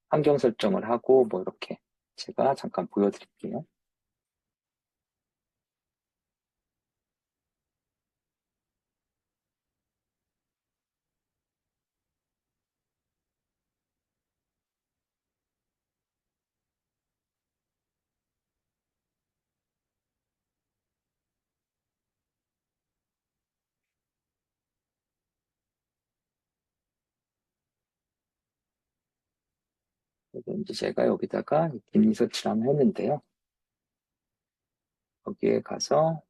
환경 설정을 하고 뭐 이렇게 제가 잠깐 보여드릴게요. 그래서 이제 제가 여기다가 딥 리서치를 한번 했는데요. 거기에 가서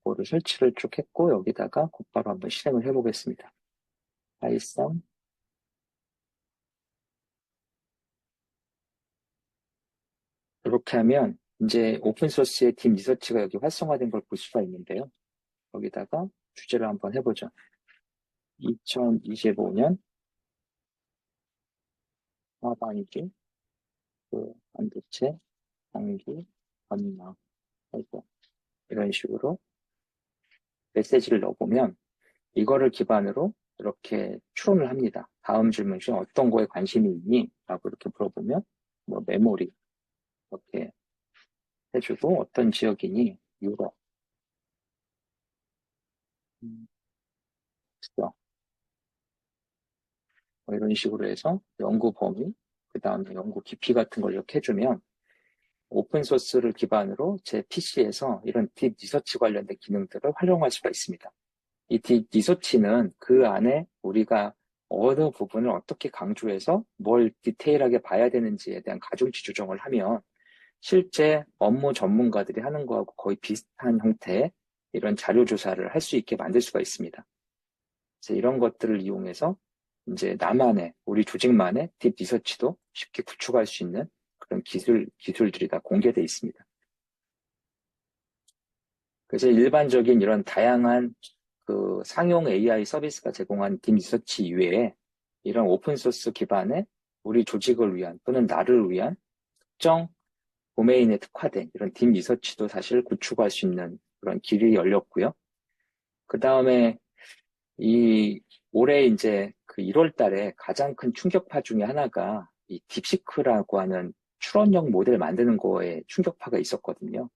이거를 설치를 쭉 했고 여기다가 곧바로 한번 실행을 해보겠습니다. 파이썬 이렇게 하면 이제 오픈소스의 딥 리서치가 여기 활성화된 걸 볼 수가 있는데요. 여기다가 주제를 한번 해보죠. 2025년 하반기 그 반도체 장기 전망 해서 이런 식으로 메시지를 넣어보면 이거를 기반으로 이렇게 추론을 합니다. 다음 질문 중 어떤 거에 관심이 있니? 라고 이렇게 물어보면 뭐 메모리 이렇게 해주고 어떤 지역이니? 유럽, 뭐 이런 식으로 해서 연구 범위, 그 다음에 연구 깊이 같은 걸 이렇게 해주면 오픈소스를 기반으로 제 PC에서 이런 딥 리서치 관련된 기능들을 활용할 수가 있습니다. 이 딥 리서치는 그 안에 우리가 어느 부분을 어떻게 강조해서 뭘 디테일하게 봐야 되는지에 대한 가중치 조정을 하면 실제 업무 전문가들이 하는 거하고 거의 비슷한 형태의 이런 자료 조사를 할 수 있게 만들 수가 있습니다. 그래서 이런 것들을 이용해서 이제 나만의, 우리 조직만의 딥 리서치도 쉽게 구축할 수 있는 그런 기술들이 다 공개되어 있습니다. 그래서 일반적인 이런 다양한 그 상용 AI 서비스가 제공한 딥 리서치 이외에 이런 오픈소스 기반의 우리 조직을 위한 또는 나를 위한 특정 도메인에 특화된 이런 딥 리서치도 사실 구축할 수 있는 그런 길이 열렸고요. 그 다음에 이 올해 이제 그 1월 달에 가장 큰 충격파 중에 하나가 이 딥시크라고 하는 추론형 모델 만드는 거에 충격파가 있었거든요.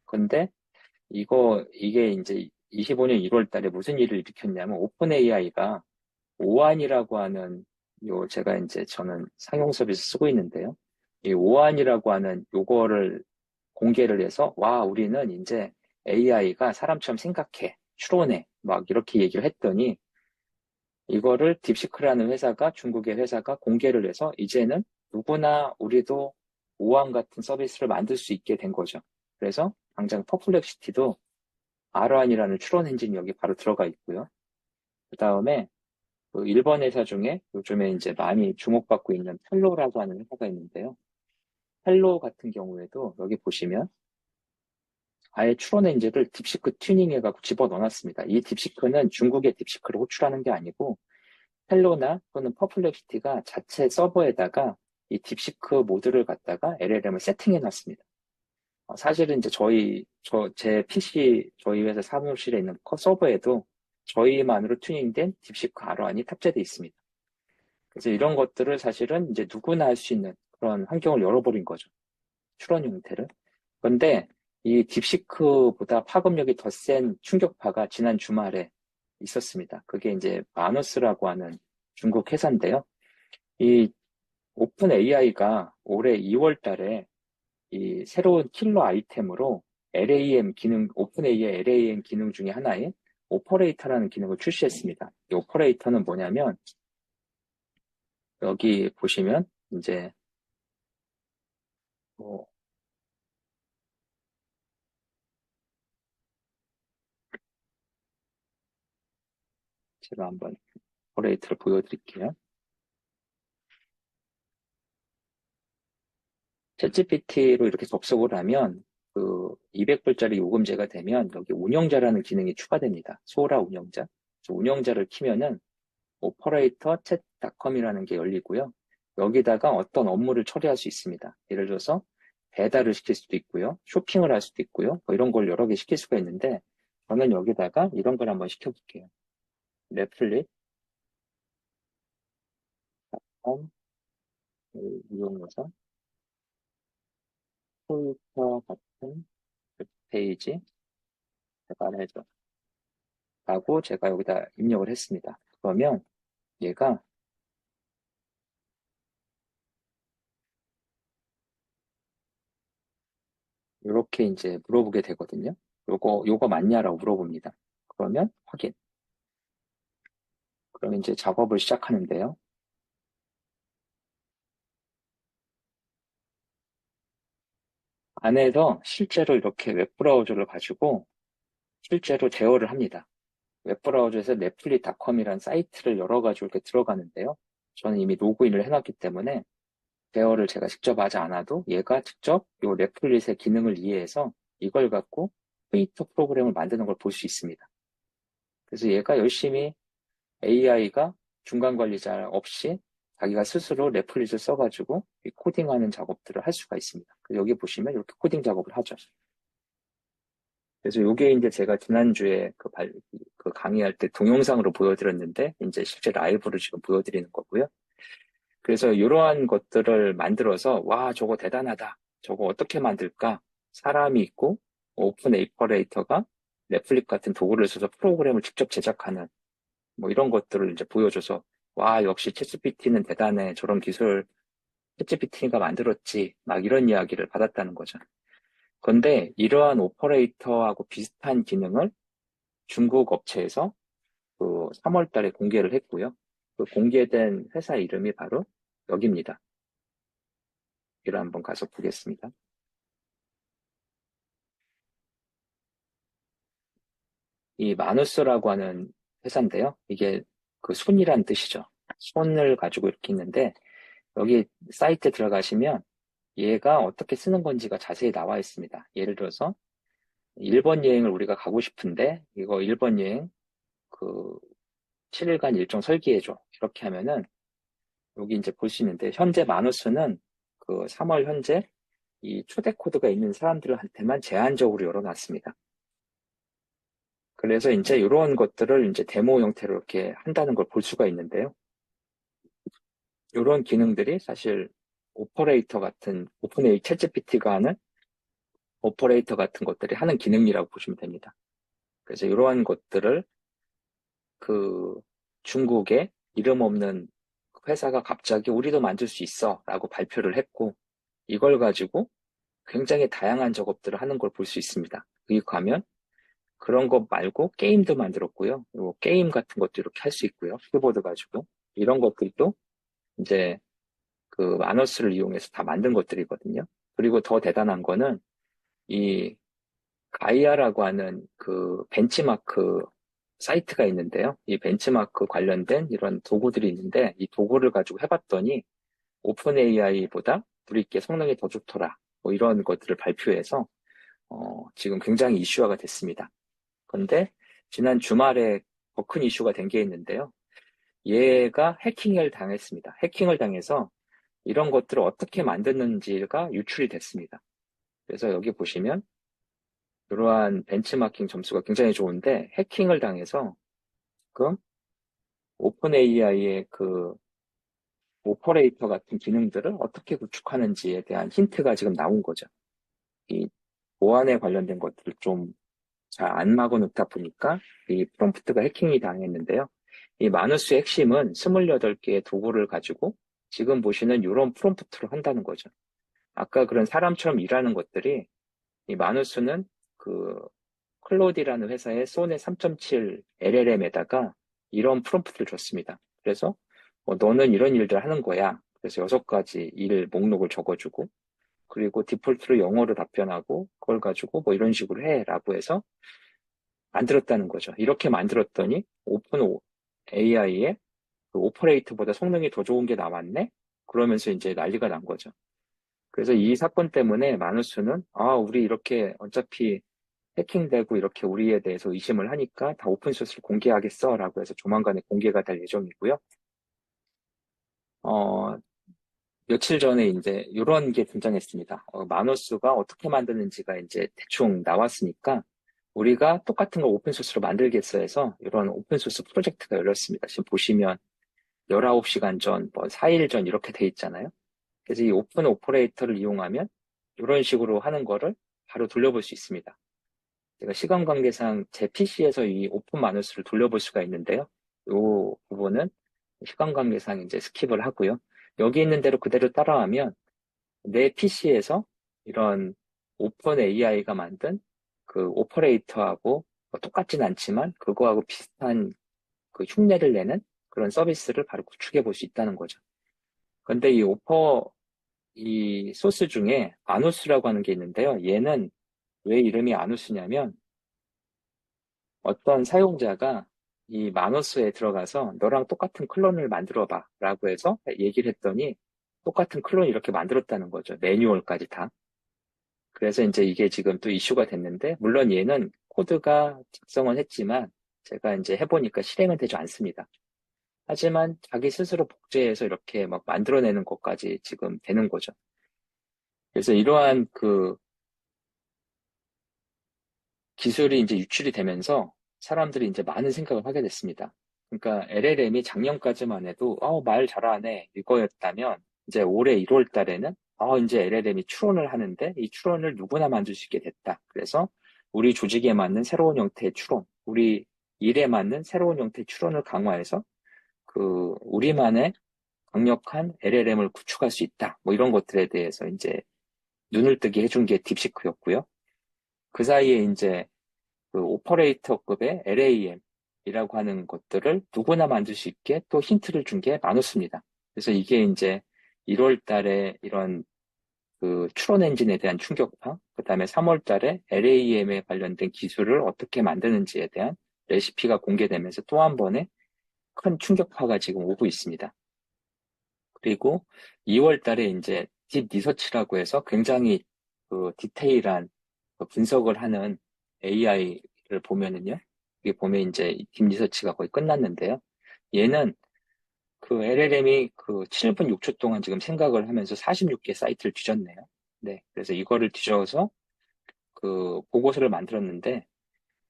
근데 이게 이제 25년 1월 달에 무슨 일을 일으켰냐면 오픈 AI가 오안이라고 하는 제가 이제 저는 상용 서비스 쓰고 있는데요. 이 오안이라고 하는 요거를 공개를 해서 와, 우리는 이제 AI가 사람처럼 생각해, 추론해, 막 이렇게 얘기를 했더니 이거를 딥시크라는 회사가 중국의 회사가 공개를 해서 이제는 누구나 우리도 오한 같은 서비스를 만들 수 있게 된 거죠. 그래서 당장 퍼플렉시티도 R1이라는 추론 엔진이 여기 바로 들어가 있고요. 그 다음에 그 일본 회사 중에 요즘에 이제 많이 주목받고 있는 펠로라고 하는 회사가 있는데요. 펠로 같은 경우에도 여기 보시면 아예 추론 엔진을 딥시크 튜닝해갖고 집어넣어놨습니다. 이 딥시크는 중국의 딥시크를 호출하는 게 아니고 펠로나 또는 퍼플렉시티가 자체 서버에다가 이 딥시크 모드를 갖다가 LLM을 세팅해 놨습니다. 사실은 이제 제 PC, 저희 회사 사무실에 있는 서버에도 저희만으로 튜닝된 딥시크 R1이 탑재되어 있습니다. 그래서 이런 것들을 사실은 이제 누구나 할 수 있는 그런 환경을 열어버린 거죠. 추론 형태를. 그런데 이 딥시크보다 파급력이 더 센 충격파가 지난 주말에 있었습니다. 그게 이제 마너스라고 하는 중국 회사인데요. 이 오픈 AI가 올해 2월 달에 이 새로운 킬러 아이템으로 LAM 기능, 오픈 AI LAM 기능 중에 하나인 오퍼레이터라는 기능을 출시했습니다. 이 오퍼레이터는 뭐냐면 여기 보시면 이제 뭐 제가 한번 오퍼레이터를 보여드릴게요. 챗GPT로 이렇게 접속을 하면 그 200불짜리 요금제가 되면 여기 운영자라는 기능이 추가됩니다. 소라 운영자. 운영자를 키면은 오퍼레이터 챗닷컴이라는 게 열리고요. 여기다가 어떤 업무를 처리할 수 있습니다. 예를 들어서 배달을 시킬 수도 있고요. 쇼핑을 할 수도 있고요. 뭐 이런 걸 여러 개 시킬 수가 있는데 저는 여기다가 이런 걸 한번 시켜볼게요. 넷플릭스, 홈, 이용해서 트위터 같은 웹페이지 개발해줘. 라고 제가 여기다 입력을 했습니다. 그러면 얘가 이렇게 이제 물어보게 되거든요. 요거 맞냐라고 물어봅니다. 그러면 확인. 그러면 이제 작업을 시작하는데요. 안에서 실제로 이렇게 웹브라우저를 가지고 실제로 대화를 합니다. 웹브라우저에서 넷플릭닷컴이라는 사이트를 열어가지고 이렇게 들어가는데요. 저는 이미 로그인을 해놨기 때문에 대화를 제가 직접 하지 않아도 얘가 직접 이 넷플릭의 기능을 이해해서 이걸 갖고 트위터 프로그램을 만드는 걸 볼 수 있습니다. 그래서 얘가 열심히 AI가 중간 관리자 없이 자기가 스스로 넷플릭을 써가지고 코딩하는 작업들을 할 수가 있습니다. 그래서 여기 보시면 이렇게 코딩 작업을 하죠. 그래서 이게 이제 제가 지난주에 그 강의할 때 동영상으로 보여드렸는데, 이제 실제 라이브로 지금 보여드리는 거고요. 그래서 이러한 것들을 만들어서, 와, 저거 대단하다. 저거 어떻게 만들까? 사람이 있고, 오픈 에이퍼레이터가 넷플릭 같은 도구를 써서 프로그램을 직접 제작하는, 뭐 이런 것들을 이제 보여줘서, 와, 역시 챗GPT는 대단해. 저런 기술 챗GPT가 만들었지. 막 이런 이야기를 받았다는 거죠. 그런데 이러한 오퍼레이터하고 비슷한 기능을 중국 업체에서 그 3월 달에 공개를 했고요. 그 공개된 회사 이름이 바로 여기입니다. 여기를 한번 가서 보겠습니다. 이 마누스라고 하는 회사인데요. 이게 그 손이란 뜻이죠. 손을 가지고 이렇게 있는데 여기 사이트에 들어가시면 얘가 어떻게 쓰는 건지가 자세히 나와 있습니다. 예를 들어서 일본 여행을 우리가 가고 싶은데 이거 일본 여행 그 7일간 일정 설계해줘. 이렇게 하면은 여기 이제 볼 수 있는데 현재 마누스는 그 3월 현재 이 초대 코드가 있는 사람들한테만 제한적으로 열어놨습니다. 그래서 이제 이런 것들을 이제 데모 형태로 이렇게 한다는 걸 볼 수가 있는데요. 이런 기능들이 사실 오퍼레이터 같은 오픈AI 챗GPT가 하는 오퍼레이터 같은 것들이 하는 기능이라고 보시면 됩니다. 그래서 이러한 것들을 그 중국의 이름 없는 회사가 갑자기 우리도 만들 수 있어 라고 발표를 했고, 이걸 가지고 굉장히 다양한 작업들을 하는 걸 볼 수 있습니다. 여기 가면 그런 것 말고 게임도 만들었고요. 그리고 게임 같은 것도 이렇게 할 수 있고요. 키보드 가지고. 이런 것들도 이제 그 마너스를 이용해서 다 만든 것들이거든요. 그리고 더 대단한 거는 이 가이아라고 하는 그 벤치마크 사이트가 있는데요. 이 벤치마크 관련된 이런 도구들이 있는데 이 도구를 가지고 해봤더니 오픈 AI보다 우리께 성능이 더 좋더라. 뭐 이런 것들을 발표해서 지금 굉장히 이슈화가 됐습니다. 그런데 지난 주말에 더 큰 이슈가 된 게 있는데요. 얘가 해킹을 당했습니다. 해킹을 당해서 이런 것들을 어떻게 만드는지가 유출이 됐습니다. 그래서 여기 보시면 이러한 벤치마킹 점수가 굉장히 좋은데 해킹을 당해서 지금 오픈 AI의 그 오퍼레이터 같은 기능들을 어떻게 구축하는지에 대한 힌트가 지금 나온 거죠. 이 보안에 관련된 것들을 좀 잘 안 막아 놓다 보니까 이 프롬프트가 해킹이 당했는데요. 이 마누스의 핵심은 28개의 도구를 가지고 지금 보시는 이런 프롬프트를 한다는 거죠. 아까 그런 사람처럼 일하는 것들이 이 마누스는 그 클로디라는 회사의 소네 3.7 LLM에다가 이런 프롬프트를 줬습니다. 그래서 너는 이런 일들 하는 거야. 그래서 6가지 일 목록을 적어주고 그리고 디폴트로 영어로 답변하고 그걸 가지고 뭐 이런 식으로 해라고 해서 만들었다는 거죠. 이렇게 만들었더니 오픈 AI의 그 오퍼레이터보다 성능이 더 좋은 게 나왔네? 그러면서 이제 난리가 난 거죠. 그래서 이 사건 때문에 마누스는 우리 이렇게 어차피 해킹되고 이렇게 우리에 대해서 의심을 하니까 다 오픈소스를 공개하겠어라고 해서 조만간에 공개가 될 예정이고요. 어, 며칠 전에 이제 이런 게 등장했습니다. 마누스가 어떻게 만드는지가 이제 대충 나왔으니까 우리가 똑같은 걸 오픈소스로 만들겠어 해서 이런 오픈소스 프로젝트가 열렸습니다. 지금 보시면 19시간 전, 뭐 4일 전 이렇게 돼 있잖아요. 그래서 이 오픈 오퍼레이터를 이용하면 이런 식으로 하는 거를 바로 돌려볼 수 있습니다. 제가 시간 관계상 제 PC에서 이 오픈 마누스를 돌려볼 수가 있는데요. 이 부분은 시간 관계상 이제 스킵을 하고요. 여기 있는 대로 그대로 따라하면 내 PC에서 이런 오픈 AI가 만든 그 오퍼레이터하고 뭐 똑같진 않지만 그거하고 비슷한 그 흉내를 내는 그런 서비스를 바로 구축해 볼 수 있다는 거죠. 근데 이 소스 중에 아누스라고 하는 게 있는데요. 얘는 왜 이름이 아누스냐면 어떤 사용자가 이 마누스에 들어가서 너랑 똑같은 클론을 만들어 봐 라고 해서 얘기를 했더니 똑같은 클론을 이렇게 만들었다는 거죠. 매뉴얼까지 다. 그래서 이제 이게 지금 또 이슈가 됐는데, 물론 얘는 코드가 작성은 했지만, 제가 이제 해보니까 실행은 되지 않습니다. 하지만 자기 스스로 복제해서 이렇게 막 만들어내는 것까지 지금 되는 거죠. 그래서 이러한 그 기술이 이제 유출이 되면서 사람들이 이제 많은 생각을 하게 됐습니다. 그러니까 LLM이 작년까지만 해도, 말 잘하네, 이거였다면, 이제 올해 1월 달에는, 이제 LLM이 추론을 하는데, 이 추론을 누구나 만들 수 있게 됐다. 그래서 우리 조직에 맞는 새로운 형태의 추론, 우리 일에 맞는 새로운 형태의 추론을 강화해서, 우리만의 강력한 LLM을 구축할 수 있다. 뭐 이런 것들에 대해서 이제 눈을 뜨게 해준 게 딥시크였고요. 그 사이에 이제 그 오퍼레이터급의 LAM이라고 하는 것들을 누구나 만들 수 있게 또 힌트를 준 게 마누스입니다. 그래서 이게 이제 1월 달에 이런 그 추론 엔진에 대한 충격파, 그 다음에 3월 달에 LAM에 관련된 기술을 어떻게 만드는지에 대한 레시피가 공개되면서 또 한 번의 큰 충격파가 지금 오고 있습니다. 그리고 2월 달에 이제 딥 리서치라고 해서 굉장히 그 디테일한 그 분석을 하는 AI를 보면은요. 이게 보면 이제 딥 리서치가 거의 끝났는데요. 얘는 그 LLM이 그 7분 6초 동안 지금 생각을 하면서 46개 사이트를 뒤졌네요. 네. 그래서 이거를 뒤져서 그 보고서를 만들었는데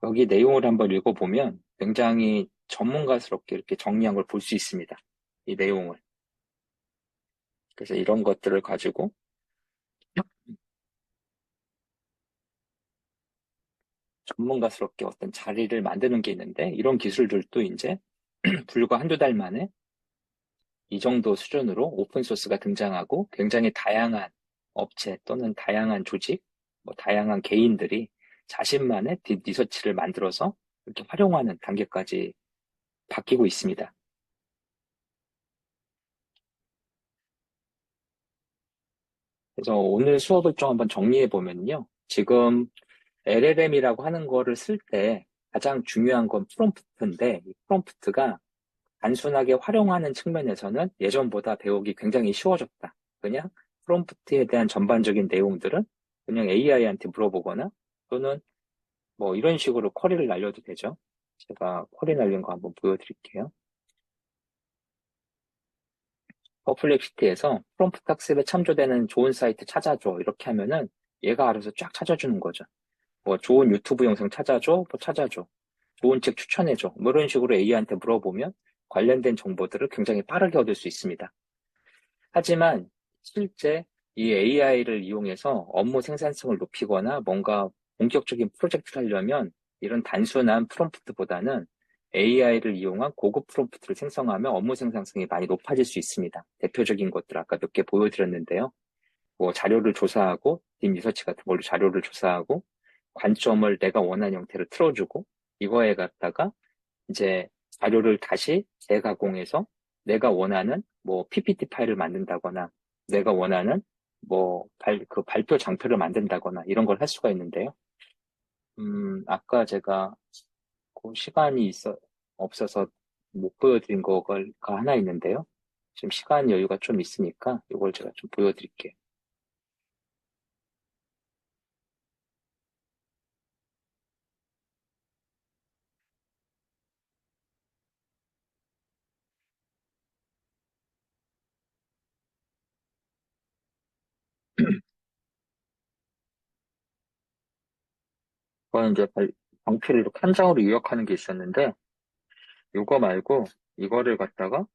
여기 내용을 한번 읽어보면 굉장히 전문가스럽게 이렇게 정리한 걸 볼 수 있습니다. 이 내용을. 그래서 이런 것들을 가지고 전문가스럽게 어떤 자리를 만드는 게 있는데, 이런 기술들도 이제 불과 한두 달 만에 이 정도 수준으로 오픈소스가 등장하고 굉장히 다양한 업체 또는 다양한 조직, 뭐 다양한 개인들이 자신만의 딥 리서치를 만들어서 이렇게 활용하는 단계까지 바뀌고 있습니다. 그래서 오늘 수업을 좀 한번 정리해 보면요. 지금 LLM이라고 하는 거를 쓸 때 가장 중요한 건 프롬프트인데, 이 프롬프트가 단순하게 활용하는 측면에서는 예전보다 배우기 굉장히 쉬워졌다. 그냥 프롬프트에 대한 전반적인 내용들은 그냥 AI한테 물어보거나 또는 뭐 이런 식으로 쿼리를 날려도 되죠. 제가 쿼리 날린 거 한번 보여드릴게요. 퍼플렉시티에서 프롬프트 학습에 참조되는 좋은 사이트 찾아줘. 이렇게 하면은 얘가 알아서 쫙 찾아주는 거죠. 뭐 좋은 유튜브 영상 찾아줘, 뭐 찾아줘. 좋은 책 추천해줘. 뭐 이런 식으로 AI한테 물어보면 관련된 정보들을 굉장히 빠르게 얻을 수 있습니다. 하지만 실제 이 AI를 이용해서 업무 생산성을 높이거나 뭔가 본격적인 프로젝트를 하려면 이런 단순한 프롬프트보다는 AI를 이용한 고급 프롬프트를 생성하면 업무 생산성이 많이 높아질 수 있습니다. 대표적인 것들 아까 몇 개 보여드렸는데요. 뭐 자료를 조사하고 딥 리서치 같은 걸로 자료를 조사하고 관점을 내가 원하는 형태로 틀어주고 이거에 갖다가 이제 자료를 다시 재가공해서 내가 원하는 뭐 PPT 파일을 만든다거나 내가 원하는 뭐 그 발표 장표를 만든다거나 이런 걸 할 수가 있는데요. 아까 제가 그 시간이 없어서 못 보여드린 거가 하나 있는데요. 지금 시간 여유가 좀 있으니까 이걸 제가 좀 보여드릴게요. 그거는 이제 방필을 이렇게 한 장으로 요약하는 게 있었는데 이거 말고 이거를 갖다가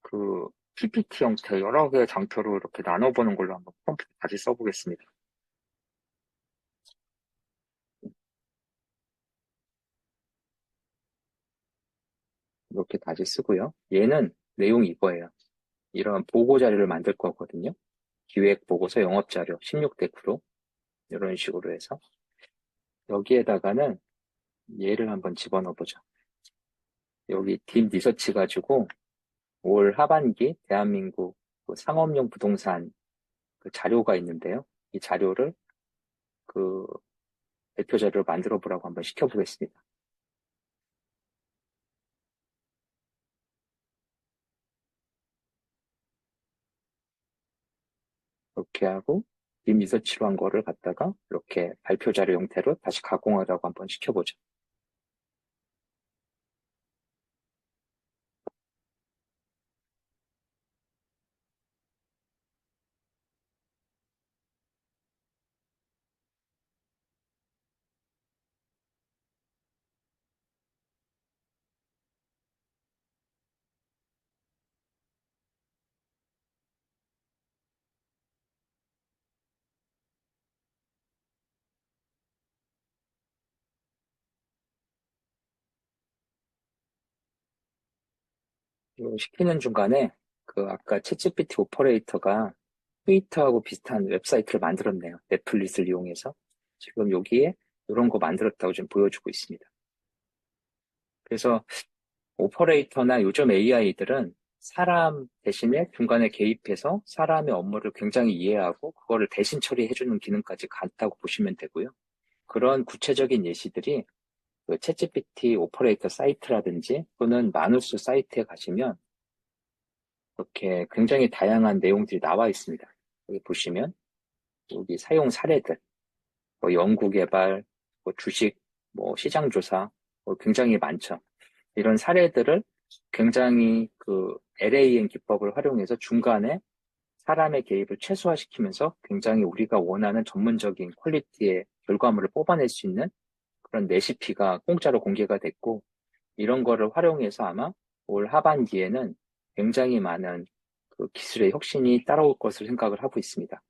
그 PPT 형태 여러 개의 장표로 이렇게 나눠보는 걸로 한번 컴퓨터 다시 써보겠습니다. 이렇게 다시 쓰고요. 얘는 내용이 이거예요. 이런 보고 자료를 만들 거거든요. 기획 보고서 영업 자료 16대 9로 이런 식으로 해서 여기에다가는 얘를 한번 집어넣어 보죠. 여기 딥 리서치 가지고 올 하반기 대한민국 그 상업용 부동산 그 자료가 있는데요. 이 자료를 그 대표 자료를 만들어 보라고 한번 시켜보겠습니다. 이렇게 하고 딥 리서치로 한 거를 갖다가 이렇게 발표 자료 형태로 다시 가공하라고 한번 시켜보죠. 이거 시키는 중간에 그 아까 챗GPT 오퍼레이터가 트위터하고 비슷한 웹사이트를 만들었네요. 넷플릭스를 이용해서. 지금 여기에 이런 거 만들었다고 지금 보여주고 있습니다. 그래서 오퍼레이터나 요즘 AI들은 사람 대신에 중간에 개입해서 사람의 업무를 굉장히 이해하고 그거를 대신 처리해주는 기능까지 갖다고 보시면 되고요. 그런 구체적인 예시들이 그 챗GPT 오퍼레이터 사이트라든지 또는 마누스 사이트에 가시면 이렇게 굉장히 다양한 내용들이 나와 있습니다. 여기 보시면 여기 사용 사례들, 뭐 연구 개발, 뭐 주식, 뭐 시장 조사, 뭐 굉장히 많죠. 이런 사례들을 굉장히 그 LAM 기법을 활용해서 중간에 사람의 개입을 최소화시키면서 굉장히 우리가 원하는 전문적인 퀄리티의 결과물을 뽑아낼 수 있는 그런 레시피가 공짜로 공개가 됐고, 이런 거를 활용해서 아마 올 하반기에는 굉장히 많은 그 기술의 혁신이 따라올 것을 생각을 하고 있습니다.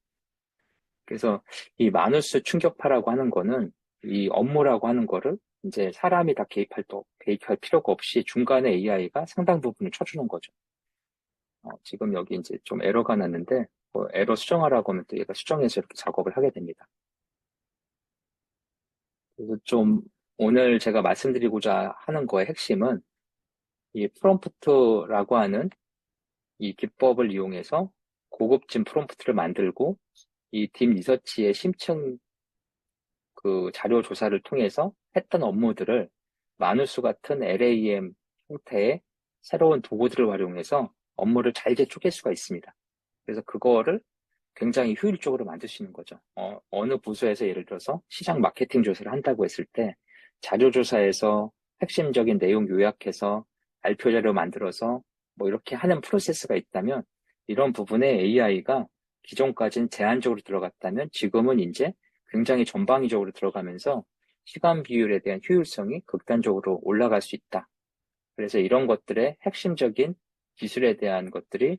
그래서 이 마누스 충격파라고 하는 거는 이 업무라고 하는 거를 이제 사람이 다 개입할 필요가 없이 중간에 AI가 상당 부분을 쳐주는 거죠. 지금 여기 이제 좀 에러가 났는데, 뭐 에러 수정하라고 하면 또 얘가 수정해서 이렇게 작업을 하게 됩니다. 그래서 좀 오늘 제가 말씀드리고자 하는 거의 핵심은 이 프롬프트라고 하는 이 기법을 이용해서 고급진 프롬프트를 만들고 이 딥 리서치의 심층 그 자료 조사를 통해서 했던 업무들을 마누스 같은 LAM 형태의 새로운 도구들을 활용해서 업무를 잘게 쪼갤 수가 있습니다. 그래서 그거를 굉장히 효율적으로 만들 수 있는 거죠. 어느 부서에서 예를 들어서 시장 마케팅 조사를 한다고 했을 때 자료 조사에서 핵심적인 내용 요약해서 발표 자료 만들어서 뭐 이렇게 하는 프로세스가 있다면 이런 부분에 AI가 기존까지는 제한적으로 들어갔다면 지금은 이제 굉장히 전방위적으로 들어가면서 시간 비율에 대한 효율성이 극단적으로 올라갈 수 있다. 그래서 이런 것들의 핵심적인 기술에 대한 것들이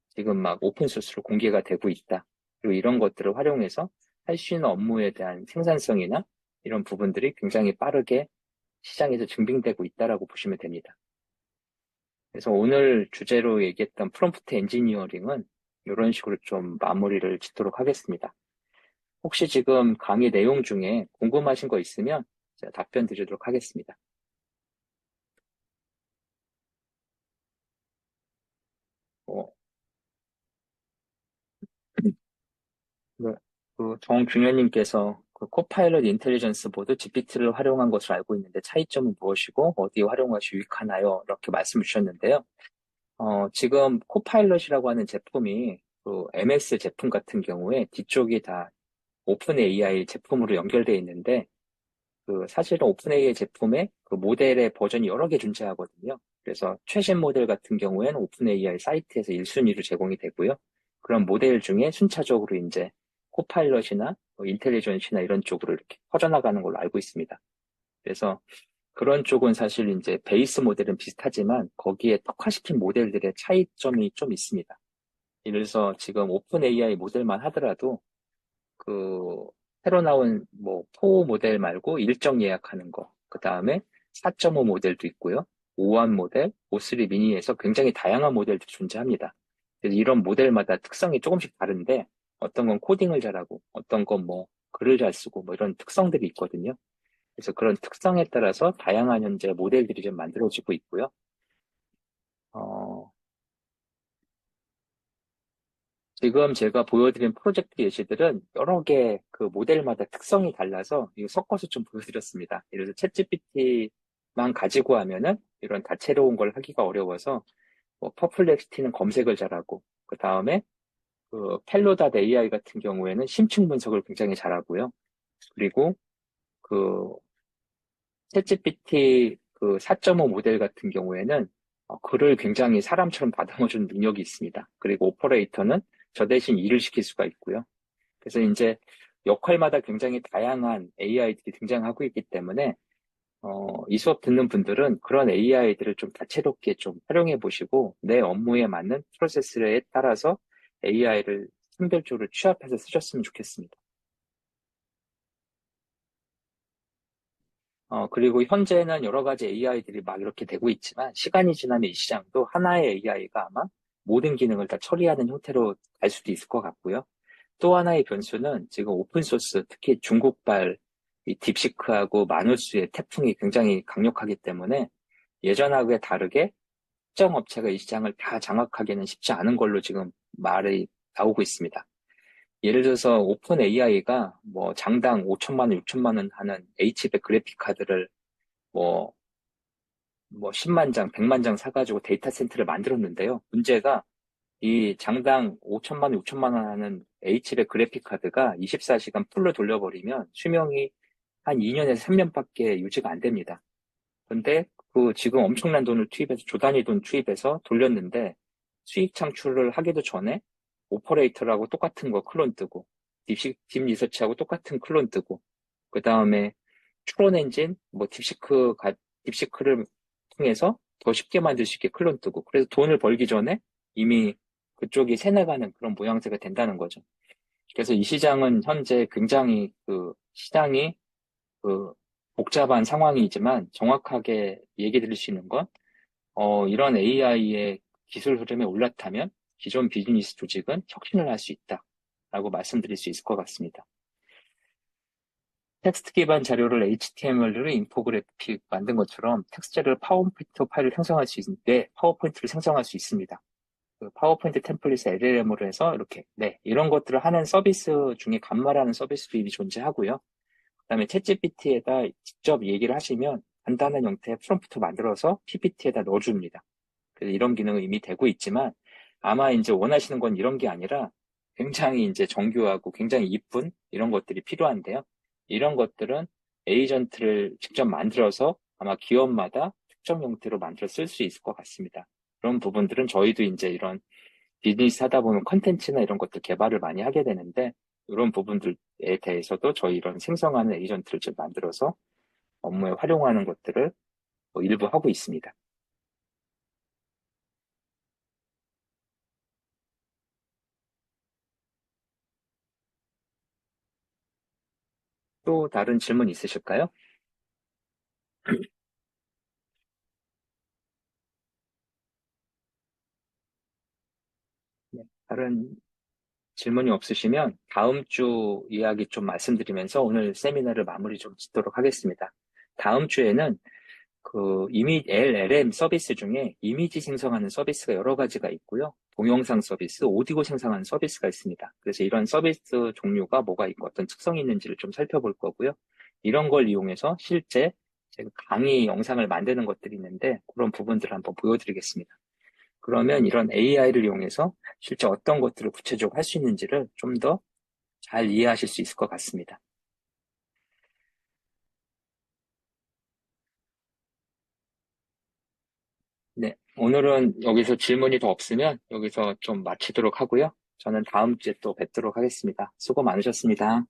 지금 막 오픈소스로 공개가 되고 있다. 그리고 이런 것들을 활용해서 할 수 있는 업무에 대한 생산성이나 이런 부분들이 굉장히 빠르게 시장에서 증빙되고 있다라고 보시면 됩니다. 그래서 오늘 주제로 얘기했던 프롬프트 엔지니어링은 이런 식으로 좀 마무리를 짓도록 하겠습니다. 혹시 지금 강의 내용 중에 궁금하신 거 있으면 제가 답변 드리도록 하겠습니다. 어, 그 정균현님께서 그 코파일럿 인텔리전스 보드 GPT를 활용한 것으로 알고 있는데 차이점은 무엇이고 어디에 활용하시 유익하나요? 이렇게 말씀을 주셨는데요. 지금 코파일럿이라고 하는 제품이 그 MS 제품 같은 경우에 뒤쪽이 다 오픈 AI 제품으로 연결되어 있는데 그 사실은 오픈 AI 제품에 그 모델의 버전이 여러 개 존재하거든요. 그래서 최신 모델 같은 경우에는 오픈 AI 사이트에서 1순위로 제공이 되고요. 그런 모델 중에 순차적으로 이제 코파일럿이나 뭐 인텔리전시나 이런 쪽으로 이렇게 퍼져나가는 걸로 알고 있습니다. 그래서 그런 쪽은 사실 이제 베이스 모델은 비슷하지만 거기에 특화시킨 모델들의 차이점이 좀 있습니다. 예를 들어서 지금 오픈 AI 모델만 하더라도 그 새로 나온 뭐 포 모델 말고 일정 예약하는 거, 그 다음에 4.5 모델도 있고요. 5.1 모델, 5.3 미니에서 굉장히 다양한 모델도 존재합니다. 그래서 이런 모델마다 특성이 조금씩 다른데 어떤 건 코딩을 잘하고 어떤 건 뭐 글을 잘 쓰고 뭐 이런 특성들이 있거든요. 그래서 그런 특성에 따라서 다양한 현재 모델들이 좀 만들어지고 있고요. 어, 지금 제가 보여드린 프로젝트 예시들은 여러 개 그 모델마다 특성이 달라서 이거 섞어서 좀 보여드렸습니다. 예를 들어서 챗GPT만 가지고 하면은 이런 다채로운 걸 하기가 어려워서 뭐 퍼플렉시티는 검색을 잘하고 그 다음에 그 펠로닷 AI 같은 경우에는 심층 분석을 굉장히 잘하고요. 그리고 그 챗GPT 그 4.5 모델 같은 경우에는 글을 굉장히 사람처럼 다듬어주는 능력이 있습니다. 그리고 오퍼레이터는 저 대신 일을 시킬 수가 있고요. 그래서 이제 역할마다 굉장히 다양한 AI들이 등장하고 있기 때문에 이 수업 듣는 분들은 그런 AI들을 좀 다채롭게 좀 활용해 보시고 내 업무에 맞는 프로세스에 따라서 AI를 선별적으로 취합해서 쓰셨으면 좋겠습니다. 그리고 현재는 여러 가지 AI들이 막 이렇게 되고 있지만 시간이 지나면 이 시장도 하나의 AI가 아마 모든 기능을 다 처리하는 형태로 갈 수도 있을 것 같고요. 또 하나의 변수는 지금 오픈소스, 특히 중국발 이 딥시크하고 마누스의 태풍이 굉장히 강력하기 때문에 예전하고에 다르게 특정 업체가 이 시장을 다 장악하기는 쉽지 않은 걸로 지금 말이 나오고 있습니다. 예를 들어서 오픈 AI가 뭐 장당 5천만 원, 6천만 원 하는 H백 그래픽 카드를 뭐, 뭐 10만 장, 100만 장 사가지고 데이터 센터를 만들었는데요. 문제가 이 장당 5천만 원, 6천만 원 하는 H백 그래픽 카드가 24시간 풀로 돌려버리면 수명이 한 2년에서 3년밖에 유지가 안 됩니다. 근데 그 지금 엄청난 돈을 투입해서 조 단위 돈 투입해서 돌렸는데 수익 창출을 하기도 전에 오퍼레이터라고 똑같은 거 클론 뜨고 딥 리서치하고 똑같은 클론 뜨고 그 다음에 추론 엔진 뭐 딥시크를 통해서 더 쉽게 만들 수 있게 클론 뜨고 그래서 돈을 벌기 전에 이미 그쪽이 새나가는 그런 모양새가 된다는 거죠. 그래서 이 시장은 현재 굉장히 그 시장이 그 복잡한 상황이지만 정확하게 얘기 드릴 수 있는 건, 이런 AI의 기술 흐름에 올라타면 기존 비즈니스 조직은 혁신을 할 수 있다라고 말씀드릴 수 있을 것 같습니다. 텍스트 기반 자료를 HTML로 인포그래픽 만든 것처럼 텍스트 자료를 파워포인트 파일을 생성할 수 있는데 파워포인트를 생성할 수 있습니다. 그 파워포인트 템플릿을 LLM으로 해서 이렇게 이런 것들을 하는 서비스 중에 간말하는 서비스도 이미 존재하고요. 그다음에 챗GPT에다 직접 얘기를 하시면 간단한 형태의 프롬프트 만들어서 PPT에다 넣어줍니다. 그래서 이런 기능은 이미 되고 있지만 아마 이제 원하시는 건 이런 게 아니라 굉장히 이제 정교하고 굉장히 이쁜 이런 것들이 필요한데요. 이런 것들은 에이전트를 직접 만들어서 아마 기업마다 특정 형태로 만들어 쓸 수 있을 것 같습니다. 그런 부분들은 저희도 이제 이런 비즈니스 하다 보면 컨텐츠나 이런 것들 개발을 많이 하게 되는데 이런 부분들에 대해서도 저희 이런 생성하는 에이전트를 좀 만들어서 업무에 활용하는 것들을 뭐 일부 하고 있습니다. 또 다른 질문 있으실까요? 네, 다른 질문이 없으시면 다음 주 이야기 좀 말씀드리면서 오늘 세미나를 마무리 좀 짓도록 하겠습니다. 다음 주에는 LLM 서비스 중에 이미지 생성하는 서비스가 여러 가지가 있고요. 동영상 서비스, 오디오 생성하는 서비스가 있습니다. 그래서 이런 서비스 종류가 뭐가 있고 어떤 특성이 있는지를 좀 살펴볼 거고요. 이런 걸 이용해서 실제 제가 강의 영상을 만드는 것들이 있는데 그런 부분들을 한번 보여드리겠습니다. 그러면 이런 AI를 이용해서 실제 어떤 것들을 구체적으로 할 수 있는지를 좀 더 잘 이해하실 수 있을 것 같습니다. 네, 오늘은 여기서 질문이 더 없으면 여기서 좀 마치도록 하고요. 저는 다음 주에 또 뵙도록 하겠습니다. 수고 많으셨습니다.